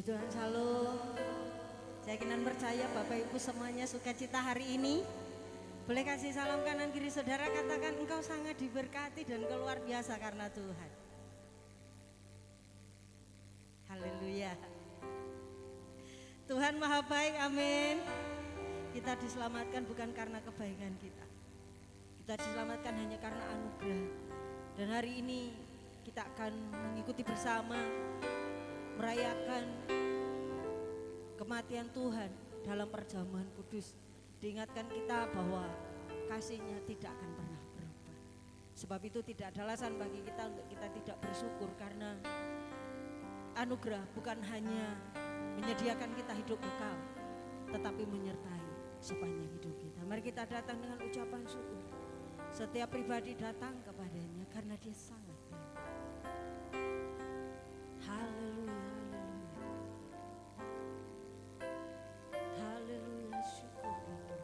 Puji Tuhan, shalom. Saya kinan percaya Bapak Ibu semuanya sukacita hari ini. Boleh kasih salam kanan kiri saudara, katakan engkau sangat diberkati dan engkau luar biasa karena Tuhan. Haleluya. Tuhan maha baik, amin. Kita diselamatkan bukan karena kebaikan kita. Kita diselamatkan hanya karena anugerah. Dan hari ini kita akan mengikuti bersama merayakan kematian Tuhan dalam perjamuan kudus. Diingatkan kita bahwa kasih-Nya tidak akan pernah berubah. Sebab itu tidak ada alasan bagi kita untuk kita tidak bersyukur, karena anugerah bukan hanya menyediakan kita hidup kekal, tetapi menyertai sepanjang hidup kita. Mari kita datang dengan ucapan syukur. Setiap pribadi datang kepadanya karena Dia sangat baik. Haleluya, haleluya. Haleluya, syukur Tuhan.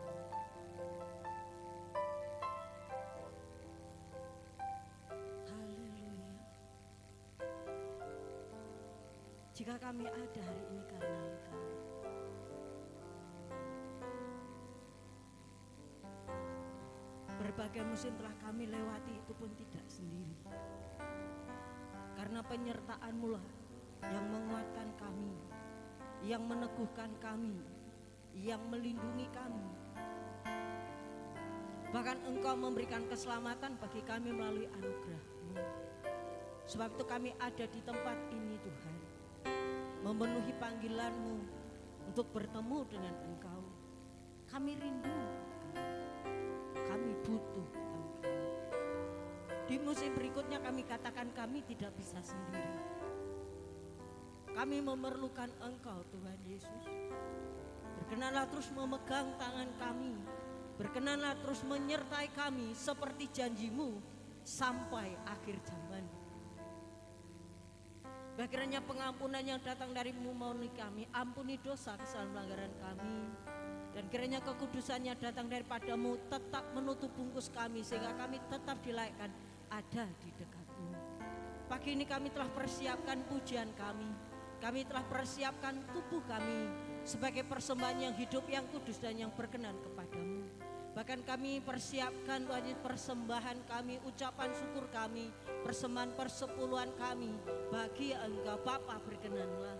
Haleluya. Jika kami ada hari ini karena Engkau, berbagai musim telah kami lewati, itu pun tidak sendiri. Karena penyertaan-Mu lah yang menguatkan kami, yang meneguhkan kami, yang melindungi kami. Bahkan Engkau memberikan keselamatan bagi kami melalui anugerah-Mu. Sebab itu kami ada di tempat ini Tuhan, memenuhi panggilan-Mu untuk bertemu dengan Engkau. Kami rindu, kami butuh Engkau. Di musim berikutnya kami katakan kami tidak bisa sendiri. Kami memerlukan Engkau Tuhan Yesus. Berkenanlah terus memegang tangan kami. Berkenanlah terus menyertai kami seperti janji-Mu sampai akhir zaman. Kiranya pengampunan yang datang dari-Mu memenuhi kami. Ampuni dosa kesalahan pelanggaran kami. Dan kiranya kekudusan-Nya datang daripada-Mu tetap menutup bungkus kami, sehingga kami tetap dilayakkan ada di dekat-Mu. Pagi ini kami telah persiapkan pujian kami. Kami telah persiapkan tubuh kami sebagai persembahan yang hidup, yang kudus dan yang berkenan kepada-Mu. Bahkan kami persiapkan Tuhan, persembahan kami, ucapan syukur kami, persembahan persepuluhan kami bagi Engkau Bapa, berkenanlah.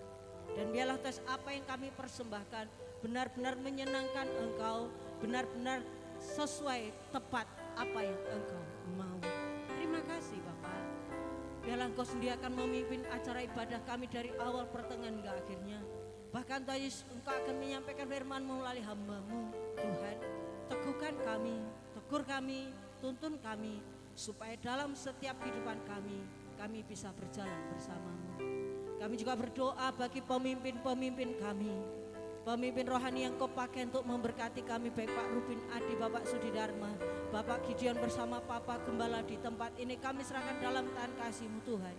Dan biarlah tes apa yang kami persembahkan benar-benar menyenangkan Engkau, benar-benar sesuai tepat apa yang Engkau mau. Terima kasih Bapa. Biarlah Engkau sendiri akan memimpin acara ibadah kami dari awal pertengahan hingga akhirnya. Bahkan Tuhan Yesus, Engkau akan menyampaikan firman-Mu melalui hamba-Mu. Tuhan, teguhkan kami, tegur kami, tuntun kami, supaya dalam setiap kehidupan kami bisa berjalan bersama-Mu. Kami juga berdoa bagi pemimpin-pemimpin kami, pemimpin rohani yang Kau pakai untuk memberkati kami, baik Pak Rubin Adi, Bapak Sudi Dharma, Bapak Gideon bersama Papa Gembala di tempat ini. Kami serahkan dalam tangan kasih-Mu Tuhan.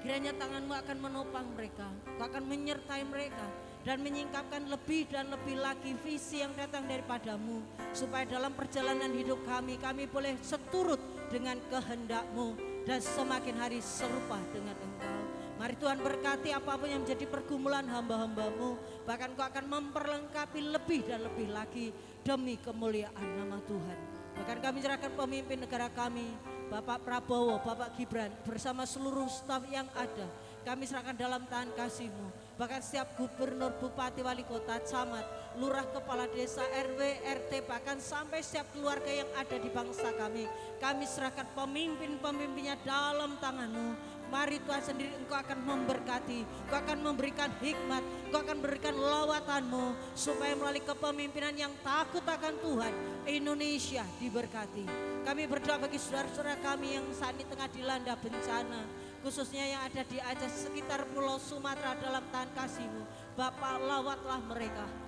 Kiranya tangan-Mu akan menopang mereka, Kau akan menyertai mereka dan menyingkapkan lebih dan lebih lagi visi yang datang daripada-Mu, supaya dalam perjalanan hidup kami boleh seturut dengan kehendak-Mu dan semakin hari serupa dengan Engkau. Mari Tuhan berkati apapun yang menjadi pergumulan hamba-hamba-Mu. Bahkan Kau akan memperlengkapi lebih dan lebih lagi demi kemuliaan nama Tuhan. Bahkan kami serahkan pemimpin negara kami, Bapak Prabowo, Bapak Gibran, bersama seluruh staf yang ada. Kami serahkan dalam tangan kasih-Mu. Bahkan setiap gubernur, bupati, wali kota, camat, lurah, kepala desa, RW, RT, bahkan sampai setiap keluarga yang ada di bangsa kami. Kami serahkan pemimpin-pemimpinnya dalam tangan-Mu. Mari Tuhan sendiri Engkau akan memberkati, Engkau akan memberikan hikmat, Engkau akan berikan lawatan-Mu, supaya melalui kepemimpinan yang takut akan Tuhan, Indonesia diberkati. Kami berdoa bagi saudara-saudara kami yang saat ini tengah dilanda bencana, khususnya yang ada di Aceh, sekitar Pulau Sumatera, dalam tangan kasih-Mu. Bapa, lawatlah mereka.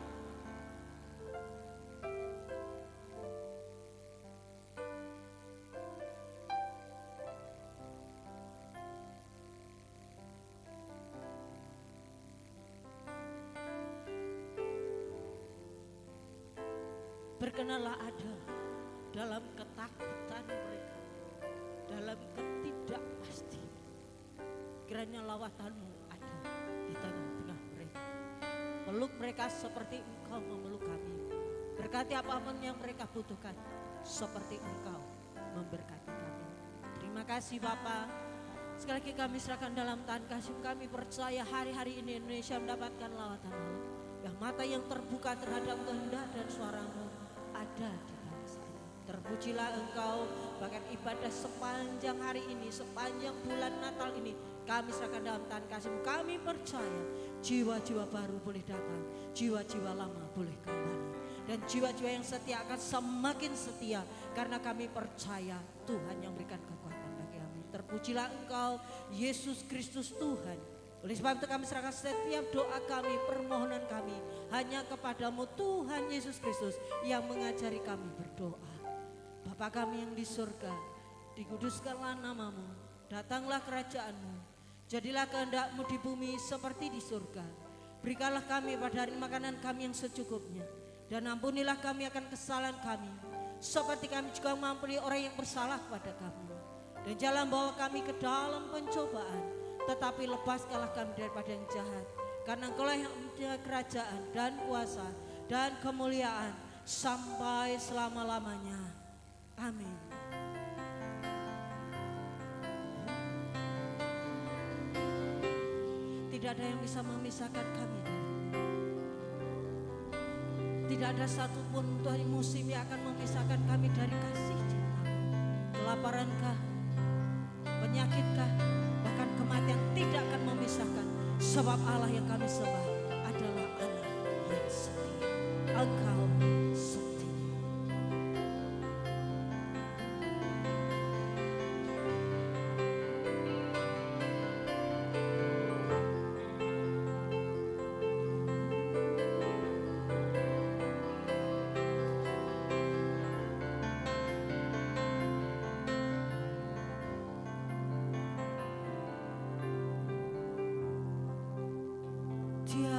Berkenanlah ada dalam ketakutan mereka, dalam ketidakpastian. Kiranya lawatan-Mu ada di tengah Peluk mereka seperti Engkau memeluk kami. Berkati apapun yang mereka butuhkan, seperti Engkau memberkati kami. Terima kasih Bapa. Sekali lagi kami serahkan dalam tangan kasih. Kami percaya hari-hari ini Indonesia mendapatkan lawatan Allah. Yang mata yang terbuka terhadap kehendak dan suara-Mu ada di bangsa ini. Terpujilah Engkau, bahkan ibadah sepanjang hari ini, sepanjang bulan Natal ini, kami serahkan dalam tangan kasih-Mu. Kami percaya jiwa-jiwa baru boleh datang, jiwa-jiwa lama boleh kembali. Dan jiwa-jiwa yang setia akan semakin setia, karena kami percaya Tuhan yang berikan kekuatan bagi kami. Terpujilah Engkau, Yesus Kristus Tuhan. Oleh sebab itu kami serahkan setiap doa kami, permohonan kami hanya kepadamu Tuhan Yesus Kristus yang mengajari kami berdoa. Bapa kami yang di surga, dikuduskanlah namamu, datanglah kerajaanmu, jadilah kehendak-Mu di bumi seperti di surga. Berikanlah kami pada hari makanan kami yang secukupnya, dan ampunilah kami akan kesalahan kami, seperti kami juga mengampuni orang yang bersalah kepada kami. Dan jangan bawa kami ke dalam pencobaan, tetapi lepaskanlah kami daripada yang jahat. Karena Engkaulah yang mempunyai kerajaan dan kuasa dan kemuliaan sampai selama-lamanya. Amin. Tidak ada yang bisa memisahkan kami dari-Mu. Tidak ada satupun Tuhan musim yang akan memisahkan kami dari kasih cinta-Mu. Kelaparankah, penyakitkah, bahkan kematian tidak akan memisahkan. Sebab Allah yang kami sembah adalah Allah yang setia. Engkau setia. Tiada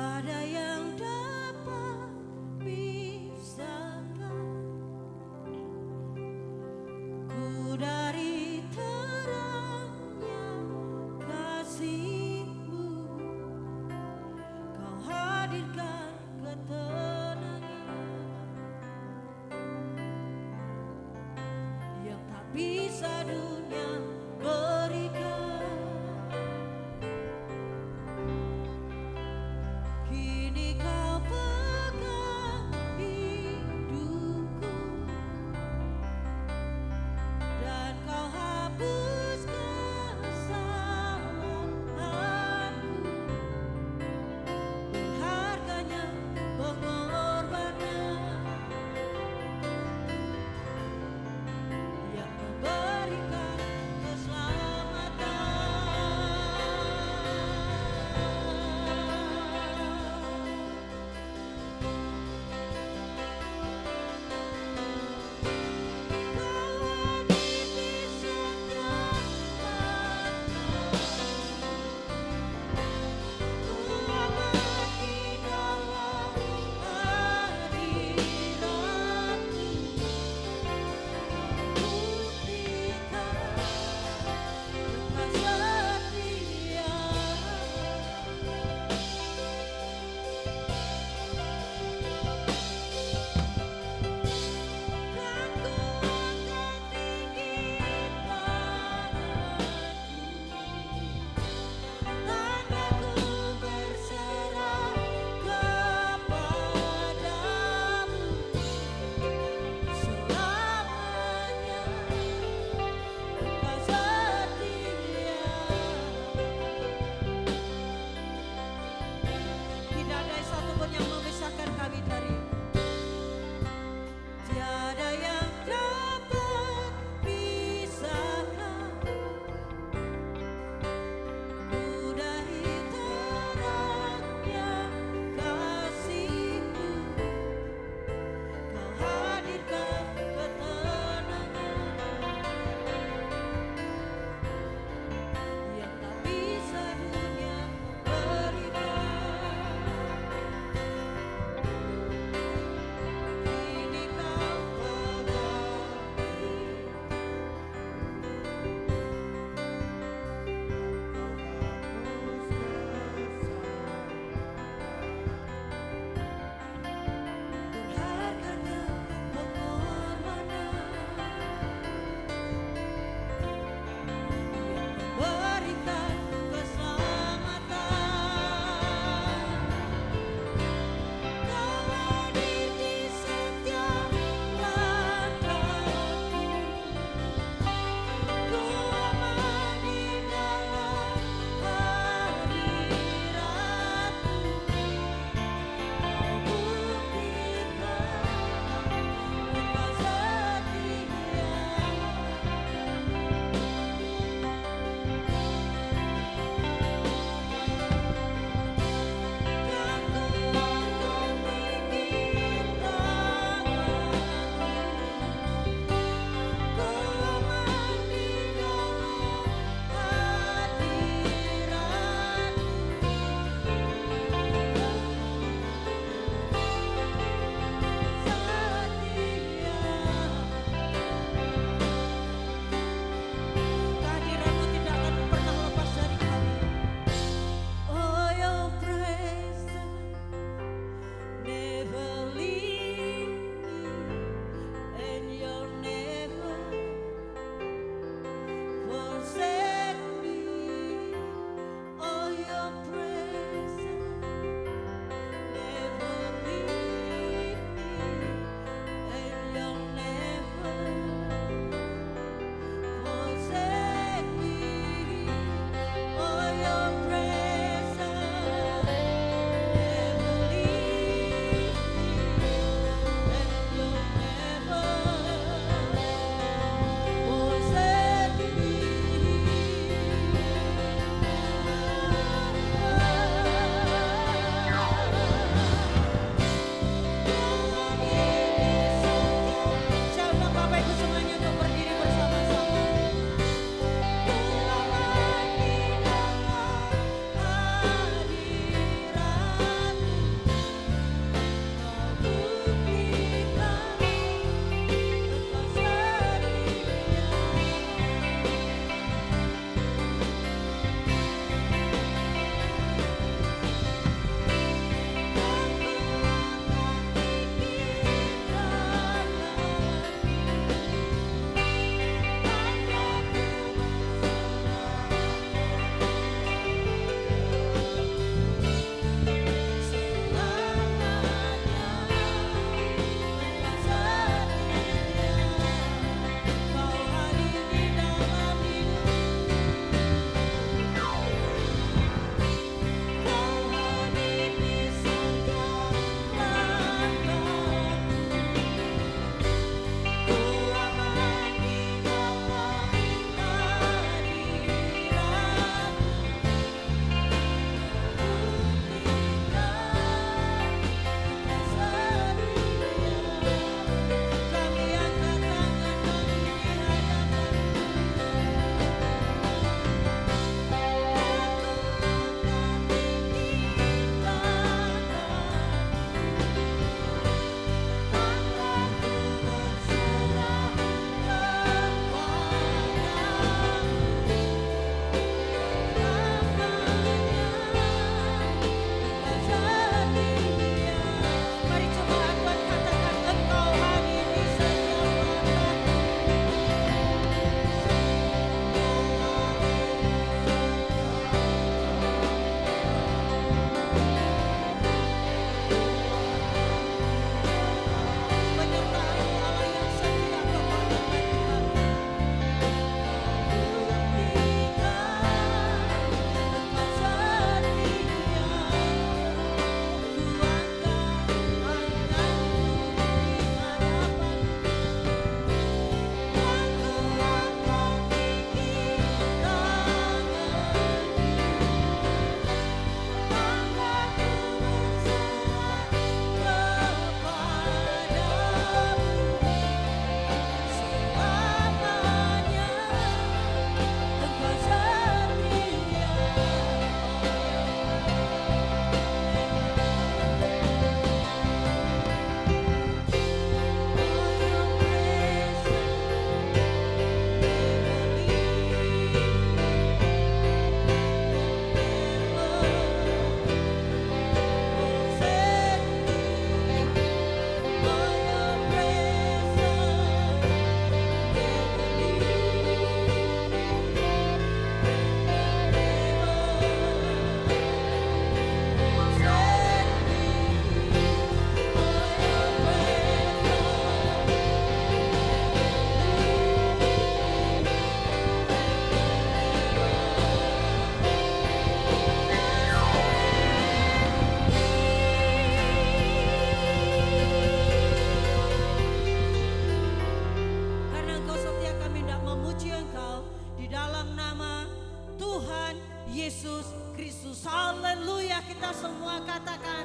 Yesus. Haleluya, kita semua katakan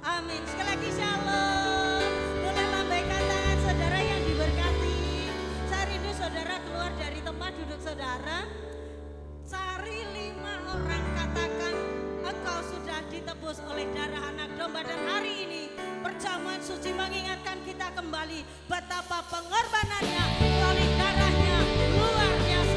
amin. Sekali lagi shalom. Boleh lambaikan tangan saudara yang diberkati. Saat ini saudara keluar dari tempat duduk saudara. Cari 5 orang, katakan engkau sudah ditebus oleh darah anak domba. Dan hari ini perjamuan suci mengingatkan kita kembali betapa pengorbanannya melalui darahnya luar biasa.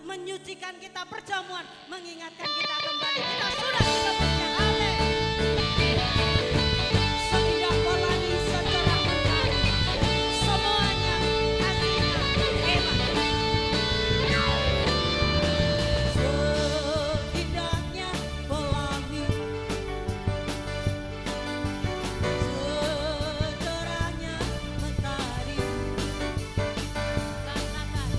Menyucikan kita, perjamuan mengingatkan kita kembali kita sudah ditebuskan. Amin. Seindah pelangi secerah mentari, semuanya kasihnya hebat. Seindahnya pelangi, secerahnya mentari. Katakan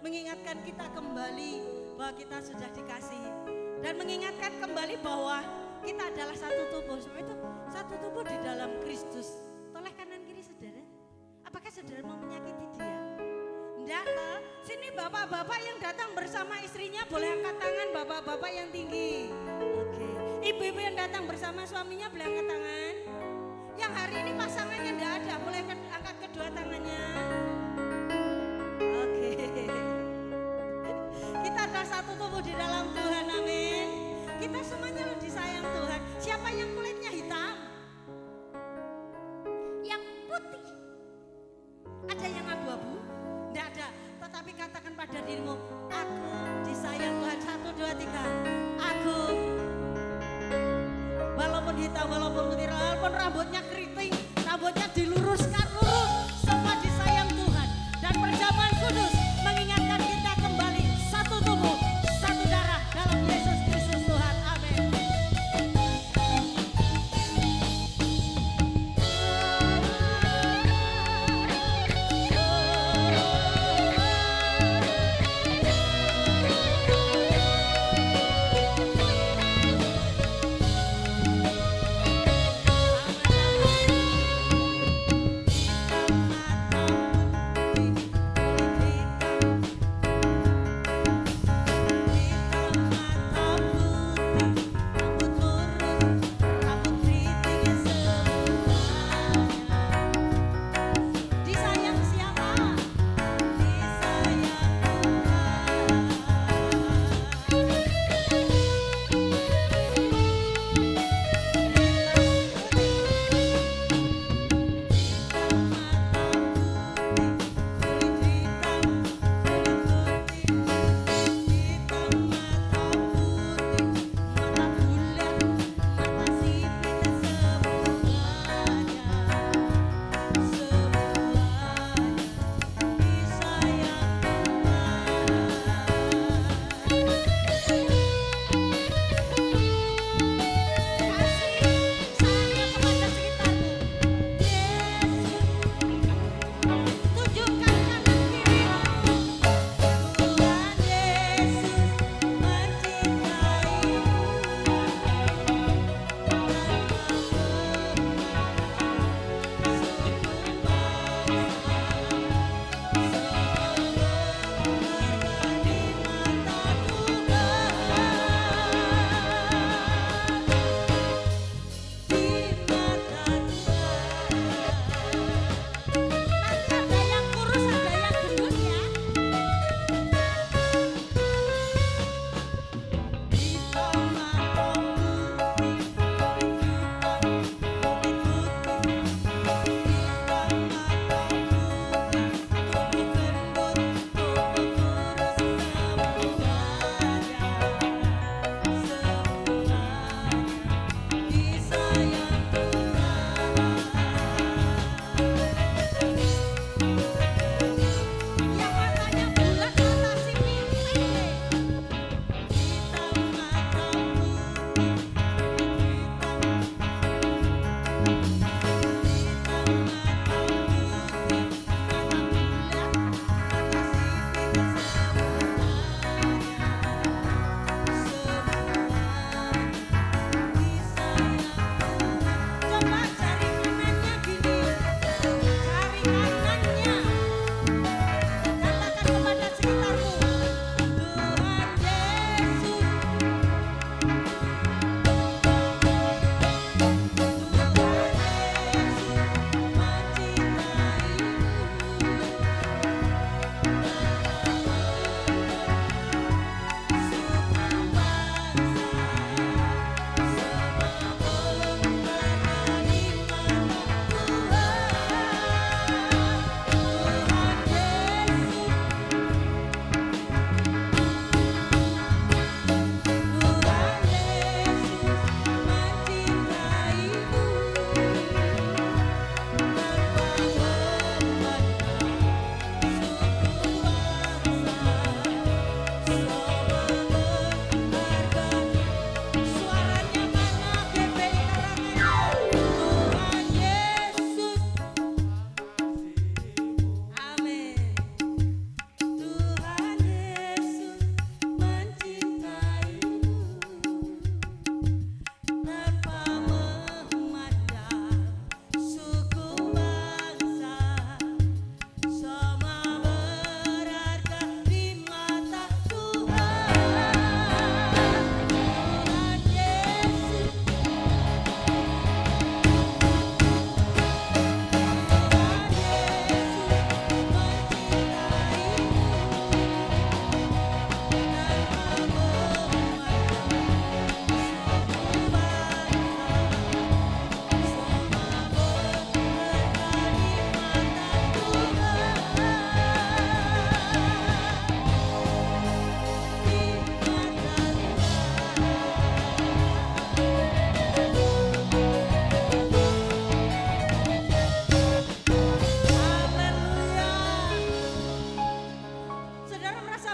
mengingatkan kita kembali bahwa kita sudah dikasihi dan mengingatkan kembali bahwa kita adalah satu tubuh. Sebab itu satu tubuh di dalam Kristus. Toleh kanan kiri saudara. Apakah saudara mau menyakiti dia? Enggak, sini bapak-bapak yang datang bersama istrinya boleh angkat tangan, bapak-bapak yang tinggi. Oke. Ibu-ibu yang datang bersama suaminya boleh angkat tangan. Yang hari ini pasangannya enggak ada, boleh angkat kedua tangannya. Oke. Kita adalah satu tubuh di dalam Tuhan, amin. Kita semuanya loh disayang Tuhan. Siapa yang kulitnya hitam? Yang putih? Ada yang abu-abu? Tidak ada. Tetapi katakan pada dirimu, aku disayang Tuhan. 1, 2, 3. Aku. Walaupun hitam, walaupun putih, walaupun rambutnya keriting, rambutnya diluruskan lurus, semua disayang Tuhan. Dan perjamuan kudus mengingatkan kita kembali satu tubuh, satu darah dalam Yesus Kristus Tuhan. Amin.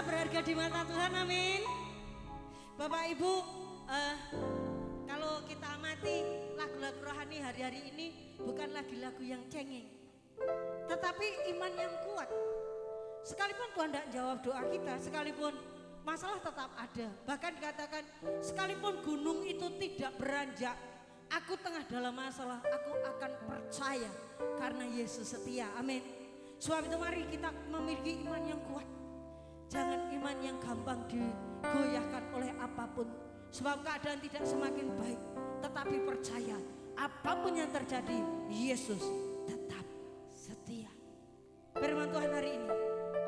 berharga di mata Tuhan, amin. Bapak Ibu, kalau kita amati lagu-lagu rohani hari-hari ini bukan lagu-lagu yang cengeng, tetapi iman yang kuat. Sekalipun Tuhan tidak jawab doa kita, sekalipun masalah tetap ada. Bahkan dikatakan sekalipun gunung itu tidak beranjak, aku tengah dalam masalah, aku akan percaya karena Yesus setia, amin. Sebab itu mari kita memiliki iman yang kuat. Jangan iman yang gampang digoyahkan oleh apapun. Sebab keadaan tidak semakin baik, tetapi percaya apapun yang terjadi, Yesus tetap setia. Firman Tuhan hari ini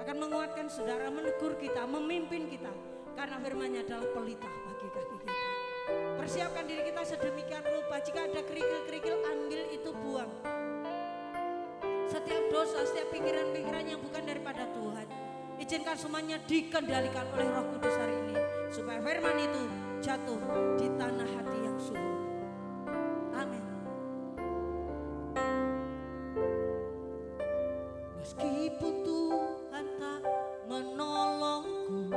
akan menguatkan saudara, menegur kita, memimpin kita. Karena firman-Nya adalah pelita bagi kaki kita. Persiapkan diri kita sedemikian rupa. Jika ada kerikil-kerikil, ambil itu, buang. Setiap dosa, setiap pikiran-pikiran yang bukan daripada Tuhan, izinkan semuanya dikendalikan oleh Roh Kudus hari ini, supaya firman itu jatuh di tanah hati yang subur. Amin. Meskipun Tuhan tak menolongku,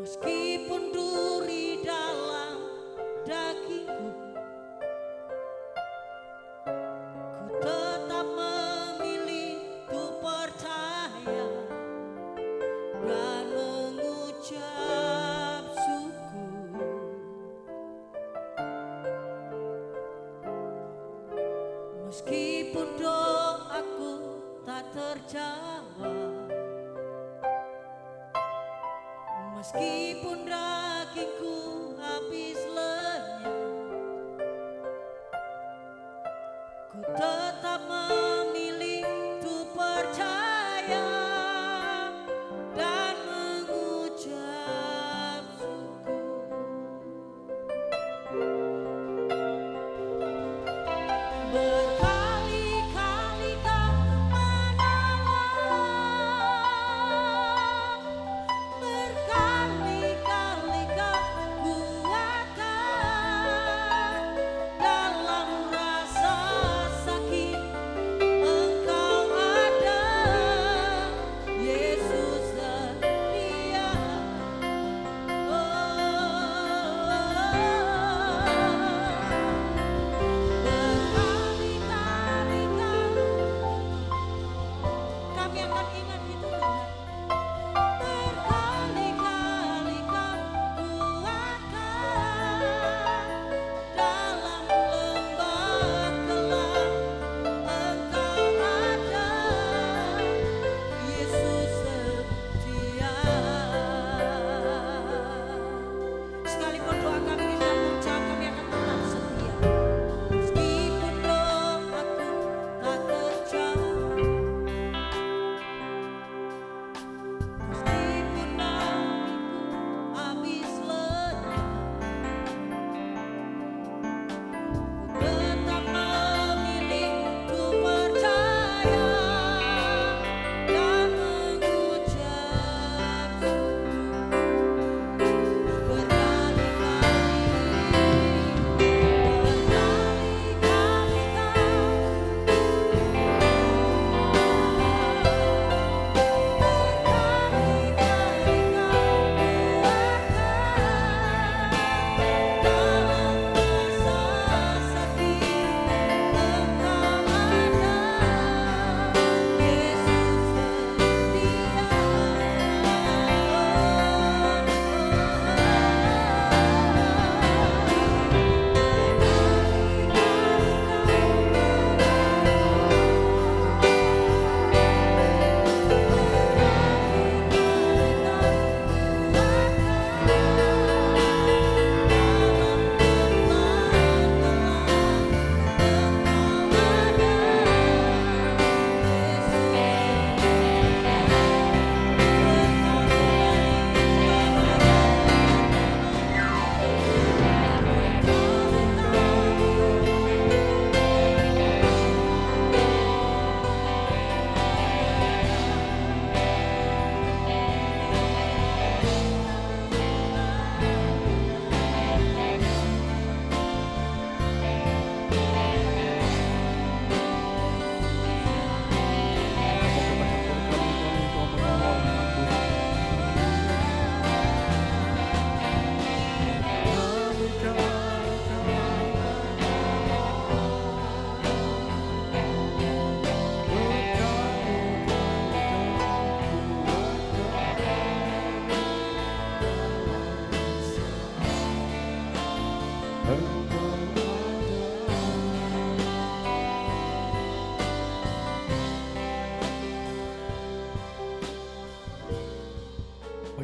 meskipun duri dalam dagingku, ku tetap memilih untuk percaya dan mengucap syukur. Meskipun doaku tak terjawab, meskipun dagingku habis lenyap, ku tetap memilih untuk percaya dan mengucap syukur. Berkali-kali Kau menolong, berkali-kali Kau kuatkan dalam rasa sakit.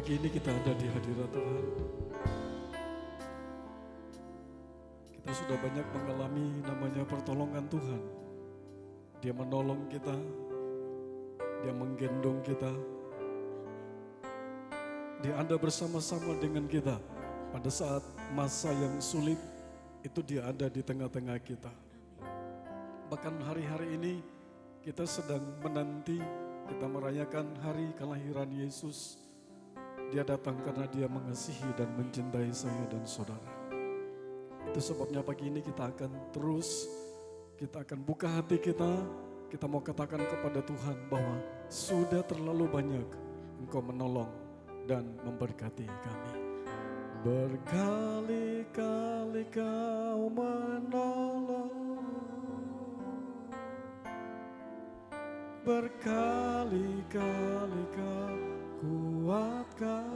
pagi ini kita ada di hadirat Tuhan. Kita sudah banyak mengalami namanya pertolongan Tuhan. Dia menolong kita, Dia menggendong kita. Dia ada bersama-sama dengan kita pada saat masa yang sulit, itu Dia ada di tengah-tengah kita. Bahkan hari-hari ini kita sedang menanti, kita merayakan hari kelahiran Yesus. Dia datang karena Dia mengasihi dan mencintai saya dan saudara. Itu sebabnya pagi ini kita akan buka hati kita mau katakan kepada Tuhan bahwa sudah terlalu banyak Engkau menolong dan memberkati kami. Berkali-kali Kau menolong, berkali-kali Kau kuatkan.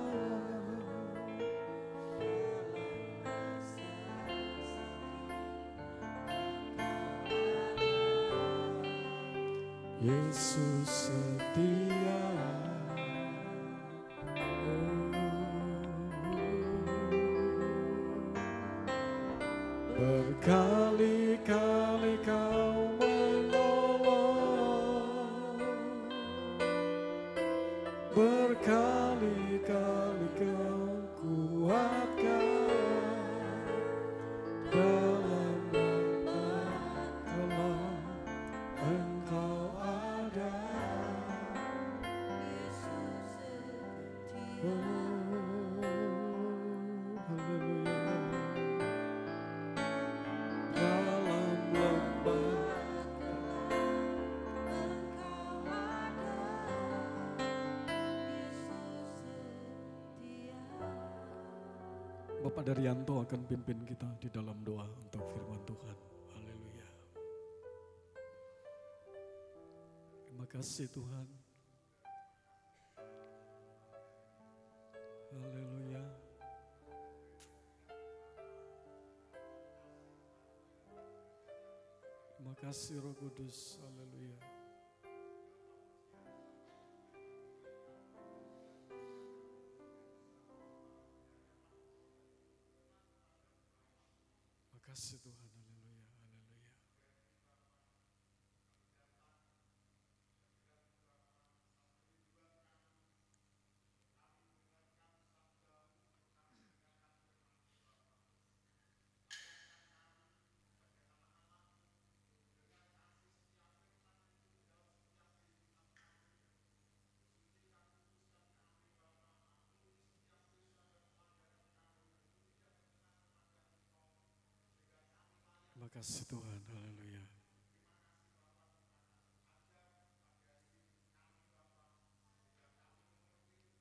Yesus setia. Berkali-kali Kau menolong, berkali-kali Kau kuatkan. Dalam langkah Engkau ada. Bapak Daryanto akan pimpin kita di dalam doa untuk firman Tuhan. Haleluya. Terima kasih Tuhan. Haleluya. Terima kasih Roh Kudus. Haleluya. Terima kasih Tuhan. Haleluya. Haleluya. Terima kasih Tuhan. Haleluya.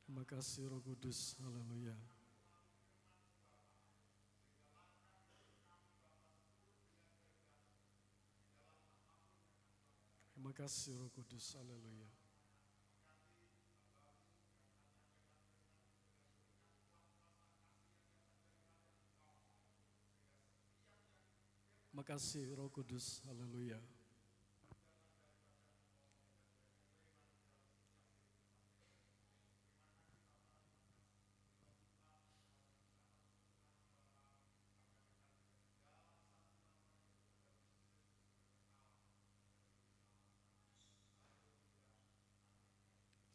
Terima kasih Roh Kudus. Haleluya. Terima kasih Roh Kudus. Haleluya. Terima kasih Roh Kudus. Haleluya.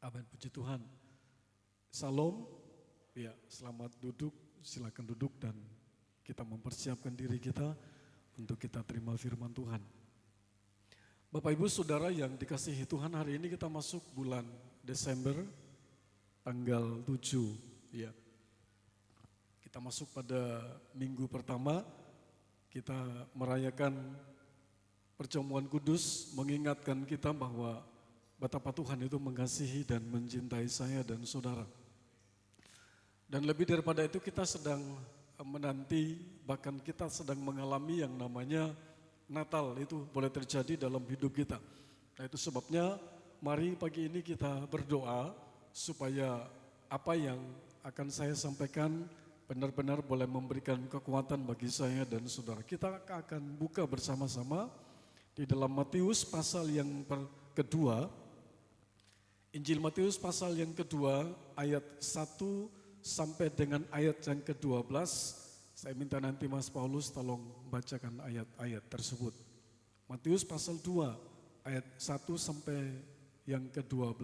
Amin, puji Tuhan. Salam. Ya, selamat duduk. Silakan duduk dan kita mempersiapkan diri kita untuk kita terima firman Tuhan. Bapak Ibu Saudara yang dikasihi Tuhan, hari ini kita masuk bulan Desember tanggal 7. Ya. Kita masuk pada minggu pertama, kita merayakan perjamuan kudus, mengingatkan kita bahwa betapa Tuhan itu mengasihi dan mencintai saya dan saudara. Dan lebih daripada itu kita sedang menanti, bahkan kita sedang mengalami yang namanya Natal, itu boleh terjadi dalam hidup kita. Nah itu sebabnya mari pagi ini kita berdoa supaya apa yang akan saya sampaikan benar-benar boleh memberikan kekuatan bagi saya dan saudara. Kita akan buka bersama-sama di dalam Matius pasal yang kedua. Injil Matius pasal yang kedua ayat 1 sampai dengan ayat yang ke-12. Saya minta nanti Mas Paulus tolong bacakan ayat-ayat tersebut. Matius pasal 2 ayat 1 sampai yang ke-12.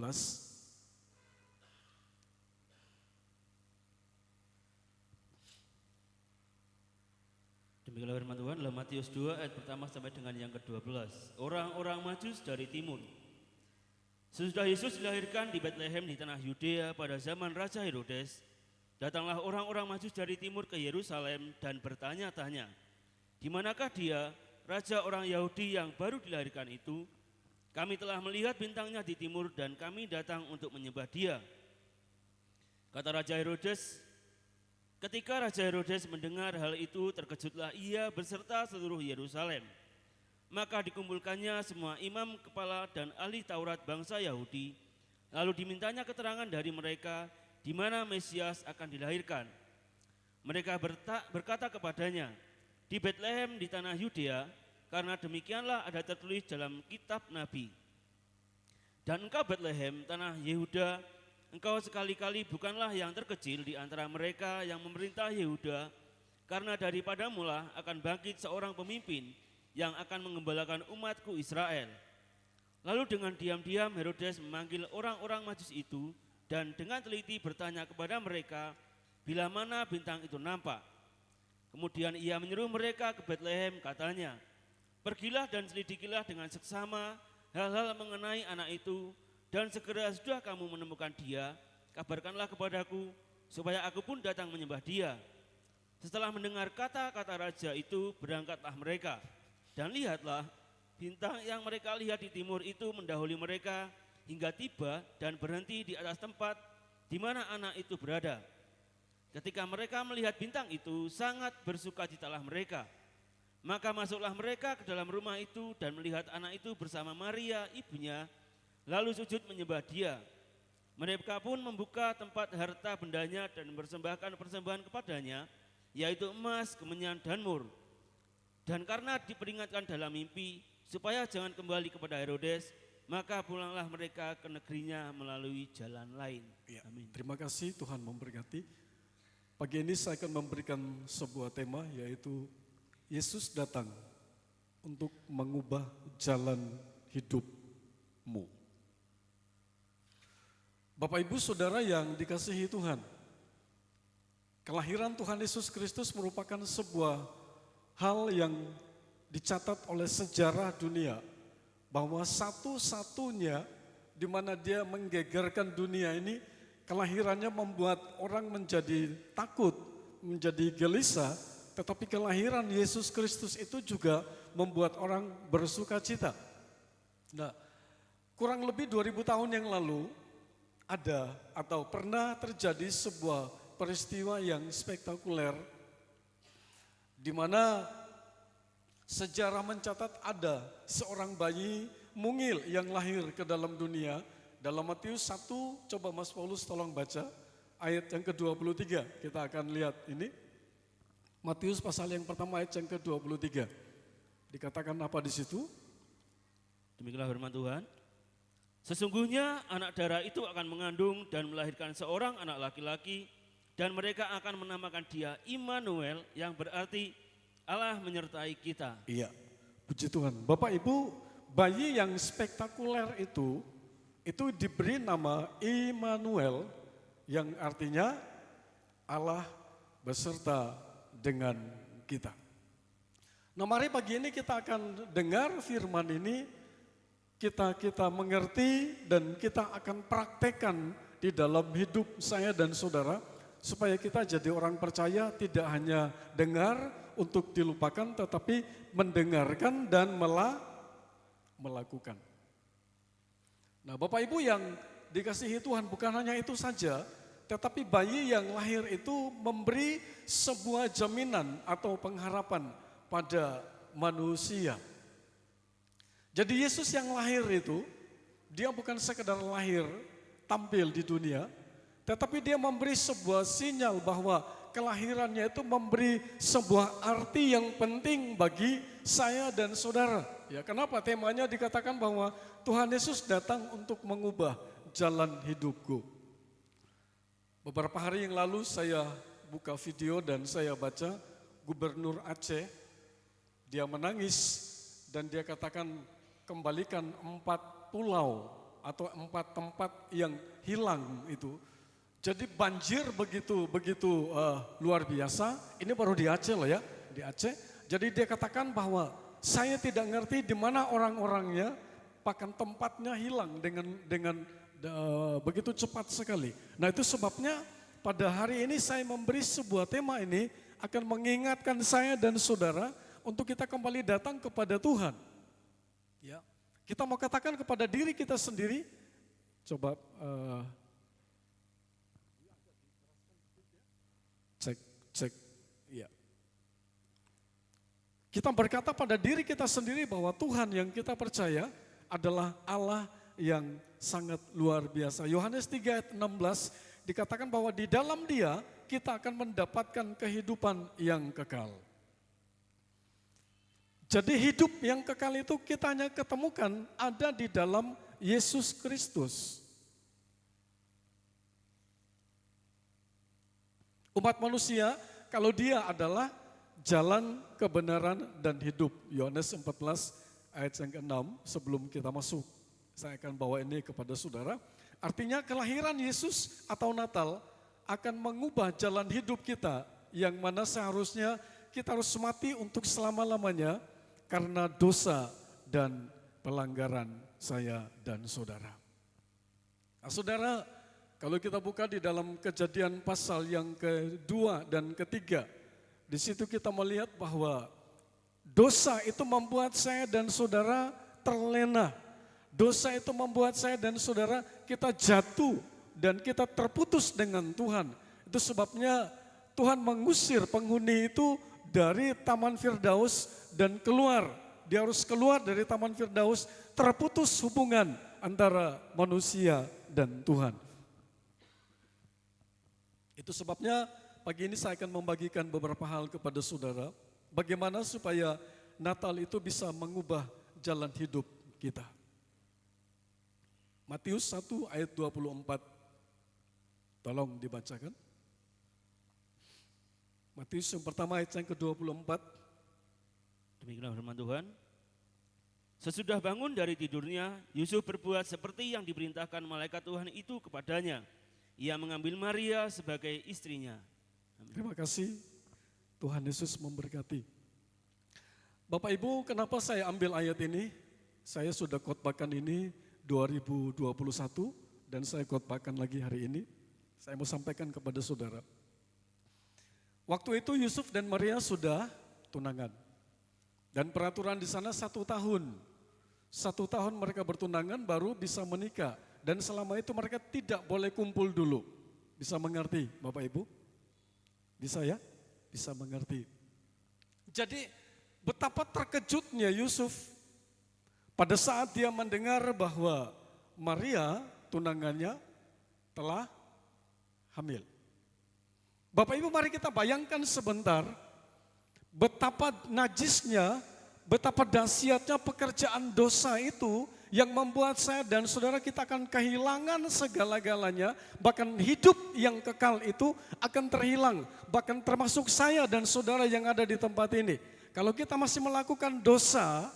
Demikianlah firman Tuhan dalam Matius 2 ayat pertama sampai dengan yang ke-12. Orang-orang Majus dari timur. Sesudah Yesus dilahirkan di Betlehem di tanah Yudea pada zaman Raja Herodes, datanglah orang-orang Majus dari timur ke Yerusalem dan bertanya-tanya, di manakah dia, raja orang Yahudi yang baru dilahirkan itu? Kami telah melihat bintangnya di timur dan kami datang untuk menyembah dia. Kata Raja Herodes. Ketika Raja Herodes mendengar hal itu, terkejutlah ia beserta seluruh Yerusalem. Maka dikumpulkannya semua imam kepala dan ahli Taurat bangsa Yahudi, lalu dimintanya keterangan dari mereka di mana Mesias akan dilahirkan. Mereka berkata kepadanya, di Betlehem di tanah Yudea, karena demikianlah ada tertulis dalam kitab Nabi. Dan engkau Betlehem, tanah Yehuda, engkau sekali-kali bukanlah yang terkecil di antara mereka yang memerintah Yehuda, karena daripada mula akan bangkit seorang pemimpin yang akan mengembalakan umatku Israel. Lalu dengan diam-diam Herodes memanggil orang-orang Majus itu dan dengan teliti bertanya kepada mereka bila mana bintang itu nampak. Kemudian ia menyuruh mereka ke Betlehem, katanya, pergilah dan selidikilah dengan seksama hal-hal mengenai anak itu, dan segera sudah kamu menemukan dia, kabarkanlah kepadaku, supaya aku pun datang menyembah dia. Setelah mendengar kata-kata raja itu, berangkatlah mereka. Dan lihatlah, bintang yang mereka lihat di timur itu mendahului mereka hingga tiba dan berhenti di atas tempat di mana anak itu berada. Ketika mereka melihat bintang itu, sangat bersukacitalah mereka. Maka masuklah mereka ke dalam rumah itu dan melihat anak itu bersama Maria ibunya, lalu sujud menyembah dia. Mereka pun membuka tempat harta bendanya dan mempersembahkan persembahan kepadanya, yaitu emas, kemenyan, dan mur. Dan karena diperingatkan dalam mimpi supaya jangan kembali kepada Herodes, maka pulanglah mereka ke negerinya melalui jalan lain. Ya, Amin. terima kasih, Tuhan memberkati. Pagi ini saya akan memberikan sebuah tema, yaitu Yesus datang untuk mengubah jalan hidupmu. Bapak Ibu Saudara yang dikasihi Tuhan, kelahiran Tuhan Yesus Kristus merupakan sebuah hal yang dicatat oleh sejarah dunia, bahwa satu-satunya di mana dia menggegerkan dunia ini, kelahirannya membuat orang menjadi takut, menjadi gelisah, tetapi kelahiran Yesus Kristus itu juga membuat orang bersuka cita. Nah, kurang lebih 2000 tahun yang lalu ada atau pernah terjadi sebuah peristiwa yang spektakuler, di mana sejarah mencatat ada seorang bayi mungil yang lahir ke dalam dunia. Dalam Matius 1, coba Mas Paulus tolong baca ayat yang ke-23. Kita akan lihat ini. Matius pasal yang pertama ayat yang ke-23. Dikatakan apa di situ? Demikianlah firman Tuhan. Sesungguhnya anak darah itu akan mengandung dan melahirkan seorang anak laki-laki, dan mereka akan menamakan dia Immanuel, yang berarti Allah menyertai kita. Iya, puji Tuhan. Bapak Ibu, bayi yang spektakuler itu diberi nama Immanuel, yang artinya Allah beserta dengan kita. Nah, mari pagi ini kita akan dengar firman ini, kita mengerti dan kita akan praktekkan di dalam hidup saya dan saudara, supaya kita jadi orang percaya, tidak hanya dengar untuk dilupakan, tetapi mendengarkan dan melakukan. Nah, Bapak Ibu yang dikasihi Tuhan, bukan hanya itu saja, tetapi bayi yang lahir itu memberi sebuah jaminan atau pengharapan pada manusia. Jadi Yesus yang lahir itu, dia bukan sekedar lahir, tampil di dunia, tetapi dia memberi sebuah sinyal bahwa kelahirannya itu memberi sebuah arti yang penting bagi saya dan saudara. Ya, kenapa temanya dikatakan bahwa Tuhan Yesus datang untuk mengubah jalan hidupku. Beberapa hari yang lalu saya buka video dan saya baca Gubernur Aceh, dia menangis dan dia katakan kembalikan 4 pulau atau 4 tempat yang hilang itu. Jadi banjir begitu luar biasa. Ini baru di Aceh loh ya, di Aceh. Jadi dia katakan bahwa saya tidak ngerti di mana orang-orangnya, bahkan tempatnya hilang dengan begitu cepat sekali. Nah itu sebabnya pada hari ini saya memberi sebuah tema ini akan mengingatkan saya dan saudara untuk kita kembali datang kepada Tuhan. Ya, kita mau katakan kepada diri kita sendiri, coba cek, ya. Kita berkata pada diri kita sendiri bahwa Tuhan yang kita percaya adalah Allah yang sangat luar biasa. Yohanes 3 ayat 16 dikatakan bahwa di dalam Dia kita akan mendapatkan kehidupan yang kekal. Jadi hidup yang kekal itu kita hanya ketemukan ada di dalam Yesus Kristus. Umat manusia, kalau dia adalah jalan kebenaran dan hidup. Yohanes 14 ayat yang ke-6 sebelum kita masuk. Saya akan bawa ini kepada saudara. Artinya kelahiran Yesus atau Natal akan mengubah jalan hidup kita. Yang mana seharusnya kita harus mati untuk selama-lamanya karena dosa dan pelanggaran saya dan saudara. Nah, saudara, kalau kita buka di dalam Kejadian pasal yang kedua dan ketiga, di situ kita melihat bahwa dosa itu membuat saya dan saudara terlena. Dosa itu membuat saya dan saudara kita jatuh dan kita terputus dengan Tuhan. Itu sebabnya Tuhan mengusir penghuni itu dari Taman Firdaus dan keluar. Dia harus keluar dari Taman Firdaus, terputus hubungan antara manusia dan Tuhan. Itu sebabnya pagi ini saya akan membagikan beberapa hal kepada saudara. Bagaimana supaya Natal itu bisa mengubah jalan hidup kita. Matius 1 ayat 24. Tolong dibacakan. Matius yang pertama ayat yang ke-24. Demikianlah firman Tuhan. Sesudah bangun dari tidurnya, Yusuf berbuat seperti yang diperintahkan malaikat Tuhan itu kepadanya. Ia mengambil Maria sebagai istrinya. Amin. Terima kasih, Tuhan Yesus memberkati. Bapak Ibu, kenapa saya ambil ayat ini? Saya sudah khotbahkan ini 2021 dan saya khotbahkan lagi hari ini. Saya mau sampaikan kepada saudara. Waktu itu Yusuf dan Maria sudah tunangan. Dan peraturan di sana 1 tahun. 1 tahun mereka bertunangan baru bisa menikah. Dan selama itu mereka tidak boleh kumpul dulu. Bisa mengerti Bapak Ibu? Bisa ya? Bisa mengerti. Jadi betapa terkejutnya Yusuf pada saat dia mendengar bahwa Maria tunangannya telah hamil. Bapak Ibu, mari kita bayangkan sebentar betapa najisnya, betapa dahsyatnya pekerjaan dosa itu yang membuat saya dan saudara kita akan kehilangan segala-galanya, bahkan hidup yang kekal itu akan terhilang, bahkan termasuk saya dan saudara yang ada di tempat ini. Kalau kita masih melakukan dosa,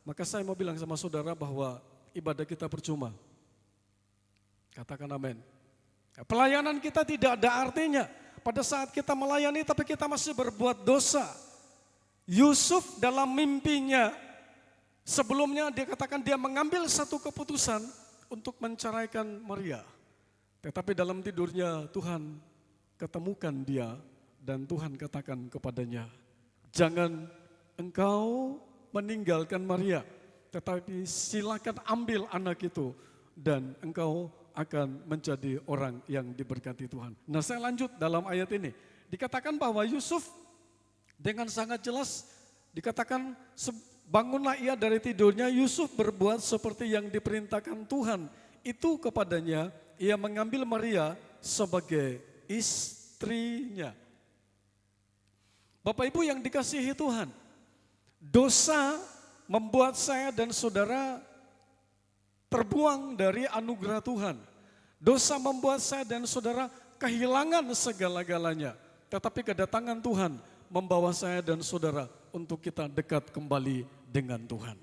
maka saya mau bilang sama saudara bahwa ibadah kita percuma. Katakan amin. Pelayanan kita tidak ada artinya pada saat kita melayani tapi kita masih berbuat dosa. Yusuf dalam mimpinya, sebelumnya dia katakan dia mengambil satu keputusan untuk menceraikan Maria. Tetapi dalam tidurnya Tuhan ketemukan dia dan Tuhan katakan kepadanya, jangan engkau meninggalkan Maria, tetapi silakan ambil anak itu dan engkau akan menjadi orang yang diberkati Tuhan. Nah, saya lanjut dalam ayat ini. Dikatakan bahwa Yusuf dengan sangat jelas dikatakan bangunlah ia dari tidurnya, Yusuf berbuat seperti yang diperintahkan Tuhan itu kepadanya, ia mengambil Maria sebagai istrinya. Bapak Ibu yang dikasihi Tuhan, dosa membuat saya dan saudara terbuang dari anugerah Tuhan. Dosa membuat saya dan saudara kehilangan segala-galanya. Tetapi kedatangan Tuhan membawa saya dan saudara untuk kita dekat kembali dengan Tuhan.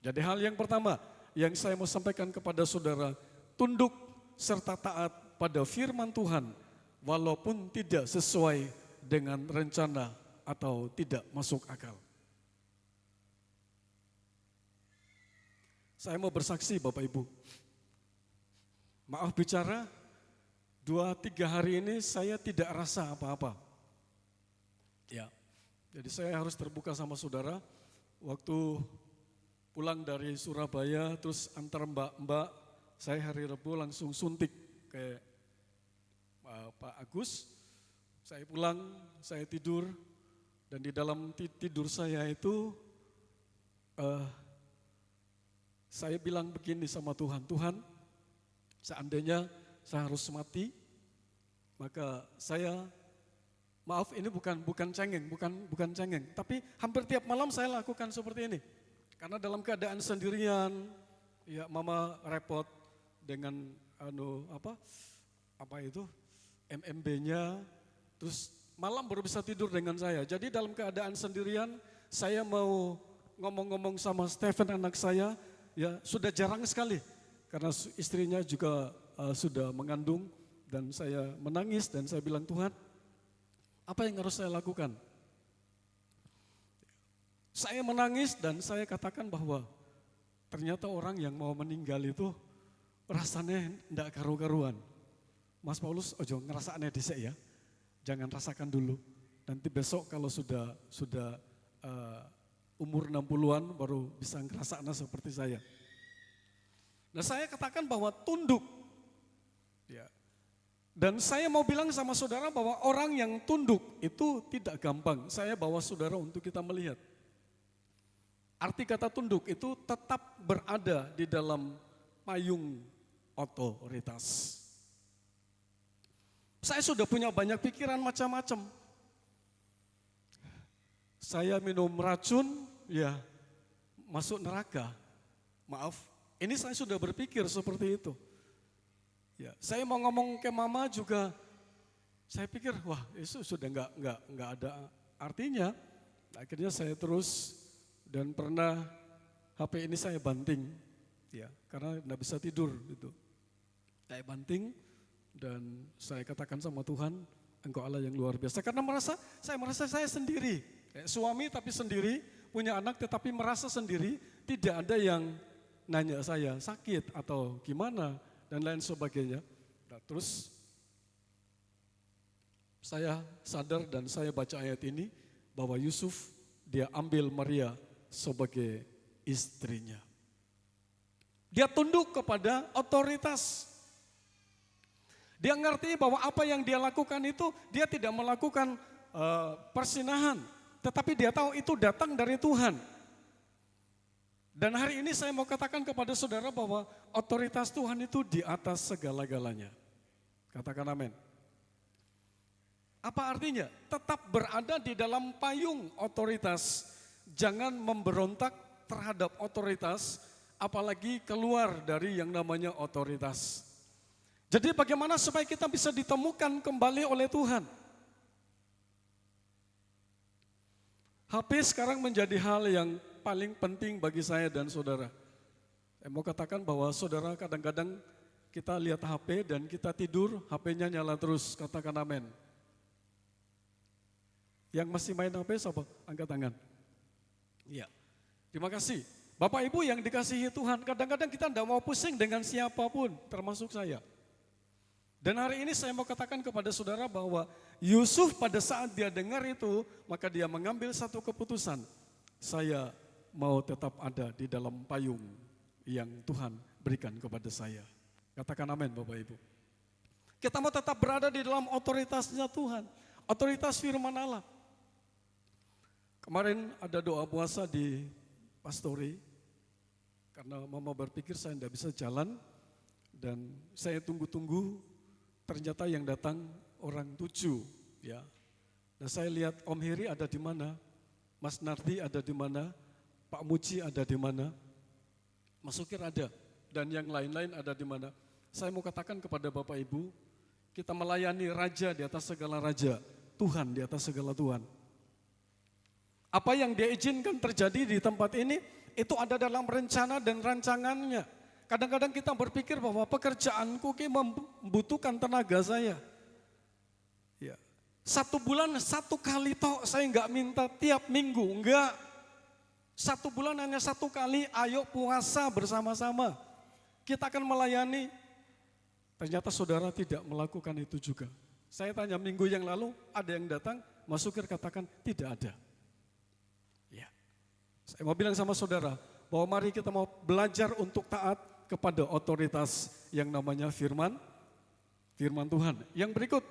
Jadi hal yang pertama yang saya mau sampaikan kepada saudara, tunduk serta taat pada firman Tuhan walaupun tidak sesuai dengan rencana atau tidak masuk akal. Saya mau bersaksi Bapak Ibu. Maaf bicara, 2-3 hari ini saya tidak rasa apa-apa. Ya, jadi saya harus terbuka sama saudara. Waktu pulang dari Surabaya, terus antar mbak-mbak, saya hari Rabu langsung suntik ke Pak Agus. Saya pulang, saya tidur, dan di dalam tidur saya itu, saya bilang begini sama Tuhan, Tuhan, seandainya saya harus mati, maka saya, maaf ini bukan cengeng, bukan cengeng, tapi hampir tiap malam saya lakukan seperti ini. Karena dalam keadaan sendirian, ya mama repot dengan MMB-nya, terus malam baru bisa tidur dengan saya. Jadi dalam keadaan sendirian, saya mau ngomong-ngomong sama Stephen anak saya, ya sudah jarang sekali. Karena istrinya juga sudah mengandung dan saya menangis dan saya bilang, Tuhan, apa yang harus saya lakukan? Saya menangis dan saya katakan bahwa ternyata orang yang mau meninggal itu rasanya tidak karu-karuan. Mas Paulus, ojo ngerasanya dhisik ya, jangan rasakan dulu. Nanti besok kalau sudah umur 60-an baru bisa ngerasanya seperti saya. Nah saya katakan bahwa tunduk. Ya. Dan saya mau bilang sama saudara bahwa orang yang tunduk itu tidak gampang. Saya bawa saudara untuk kita melihat. Arti kata tunduk itu tetap berada di dalam payung otoritas. Saya sudah punya banyak pikiran macam-macam. Saya minum racun, ya masuk neraka. Maaf, ini saya sudah berpikir seperti itu. Ya, saya mau ngomong ke mama juga, saya pikir wah itu sudah nggak ada artinya. Akhirnya saya terus dan pernah HP ini saya banting, ya karena nggak bisa tidur gitu. Saya banting dan saya katakan sama Tuhan, Engkau Allah yang luar biasa. Karena saya merasa saya sendiri, suami tapi sendiri, punya anak tetapi merasa sendiri, tidak ada yang nanya saya sakit atau gimana dan lain sebagainya. Nah, terus saya sadar dan saya baca ayat ini bahwa Yusuf dia ambil Maria sebagai istrinya. Dia tunduk kepada otoritas. Dia ngerti bahwa apa yang dia lakukan itu dia tidak melakukan persinahan, tetapi dia tahu itu datang dari Tuhan. Dan hari ini saya mau katakan kepada saudara bahwa otoritas Tuhan itu di atas segala-galanya. Katakan amin. Apa artinya? Tetap berada di dalam payung otoritas. Jangan memberontak terhadap otoritas, apalagi keluar dari yang namanya otoritas. Jadi bagaimana supaya kita bisa ditemukan kembali oleh Tuhan? HP sekarang menjadi hal yang paling penting bagi saya dan saudara. Saya mau katakan bahwa saudara kadang-kadang kita lihat HP dan kita tidur, HP-nya nyala terus, katakan amin. Yang masih main HP siapa? Angkat tangan. Iya, terima kasih. Bapak Ibu yang dikasihi Tuhan, kadang-kadang kita tidak mau pusing dengan siapapun, termasuk saya. Dan hari ini saya mau katakan kepada saudara bahwa Yusuf pada saat dia dengar itu, maka dia mengambil satu keputusan. Saya mau tetap ada di dalam payung yang Tuhan berikan kepada saya. Katakan amin Bapak Ibu. Kita mau tetap berada di dalam otoritasnya Tuhan, otoritas firman Allah. Kemarin ada doa puasa di Pastori, karena mama berpikir saya tidak bisa jalan, dan saya tunggu-tunggu, ternyata yang datang orang 7, ya. Dan saya lihat Om Heri ada di mana, Mas Nardi ada di mana, Pak Muji ada di mana, Mas Sukir ada, dan yang lain-lain ada di mana. saya mau katakan kepada Bapak Ibu, kita melayani Raja di atas segala Raja, Tuhan di atas segala Tuhan. Apa yang Dia izinkan terjadi di tempat ini, itu ada dalam rencana dan rancangannya. Kadang-kadang kita berpikir bahwa pekerjaanku membutuhkan tenaga saya. Ya. 1 bulan 1 kali toh saya enggak minta tiap minggu, enggak. 1 bulan hanya 1 kali, ayo puasa bersama-sama. Kita akan melayani. Ternyata saudara tidak melakukan itu juga. Saya tanya minggu yang lalu, ada yang datang, Mas Sukir katakan tidak ada. Ya. Saya mau bilang sama saudara, bahwa mari kita mau belajar untuk taat kepada otoritas yang namanya firman Tuhan. Yang berikut,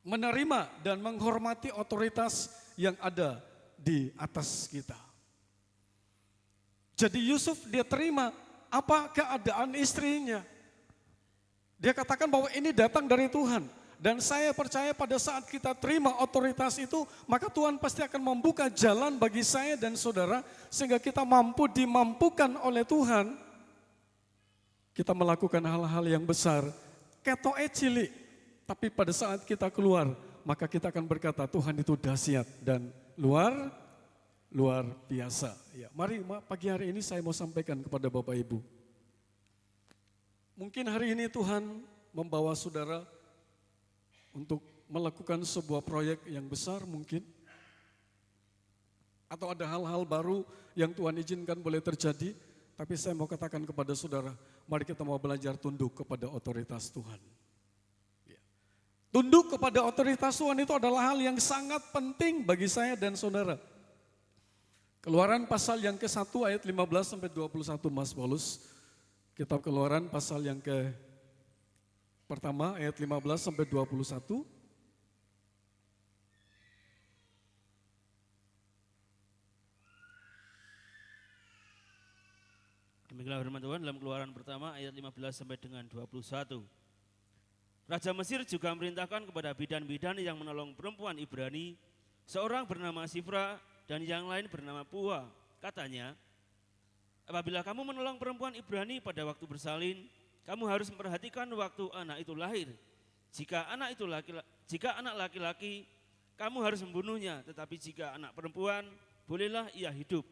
menerima dan menghormati otoritas yang ada di atas kita. Jadi Yusuf dia terima apa keadaan istrinya. Dia katakan bahwa ini datang dari Tuhan. Dan saya percaya pada saat kita terima otoritas itu, maka Tuhan pasti akan membuka jalan bagi saya dan saudara, sehingga kita mampu dimampukan oleh Tuhan. Kita melakukan hal-hal yang besar, ketoke cilik, tapi pada saat kita keluar, maka kita akan berkata Tuhan itu dahsyat dan luar biasa. Ya, mari pagi hari ini saya mau sampaikan kepada Bapak Ibu. Mungkin hari ini Tuhan membawa saudara untuk melakukan sebuah proyek yang besar mungkin. Atau ada hal-hal baru yang Tuhan izinkan boleh terjadi. Tapi saya mau katakan kepada saudara, mari kita mau belajar tunduk kepada otoritas Tuhan. Ya. Tunduk kepada otoritas Tuhan itu adalah hal yang sangat penting bagi saya dan saudara. Keluaran pasal yang ke-1 ayat 15 sampai 21 Mas Paulus. Kitab Keluaran pasal yang pertama ayat 15 sampai 21. Demikianlah firman Tuhan dalam Keluaran pertama ayat 15 sampai dengan 21. Raja Mesir juga memerintahkan kepada bidan-bidan yang menolong perempuan Ibrani, seorang bernama Sifra dan yang lain bernama Pua. Katanya, apabila kamu menolong perempuan Ibrani pada waktu bersalin, kamu harus memperhatikan waktu anak itu lahir. Jika anak laki-laki, kamu harus membunuhnya. Tetapi jika anak perempuan, bolehlah ia hidup.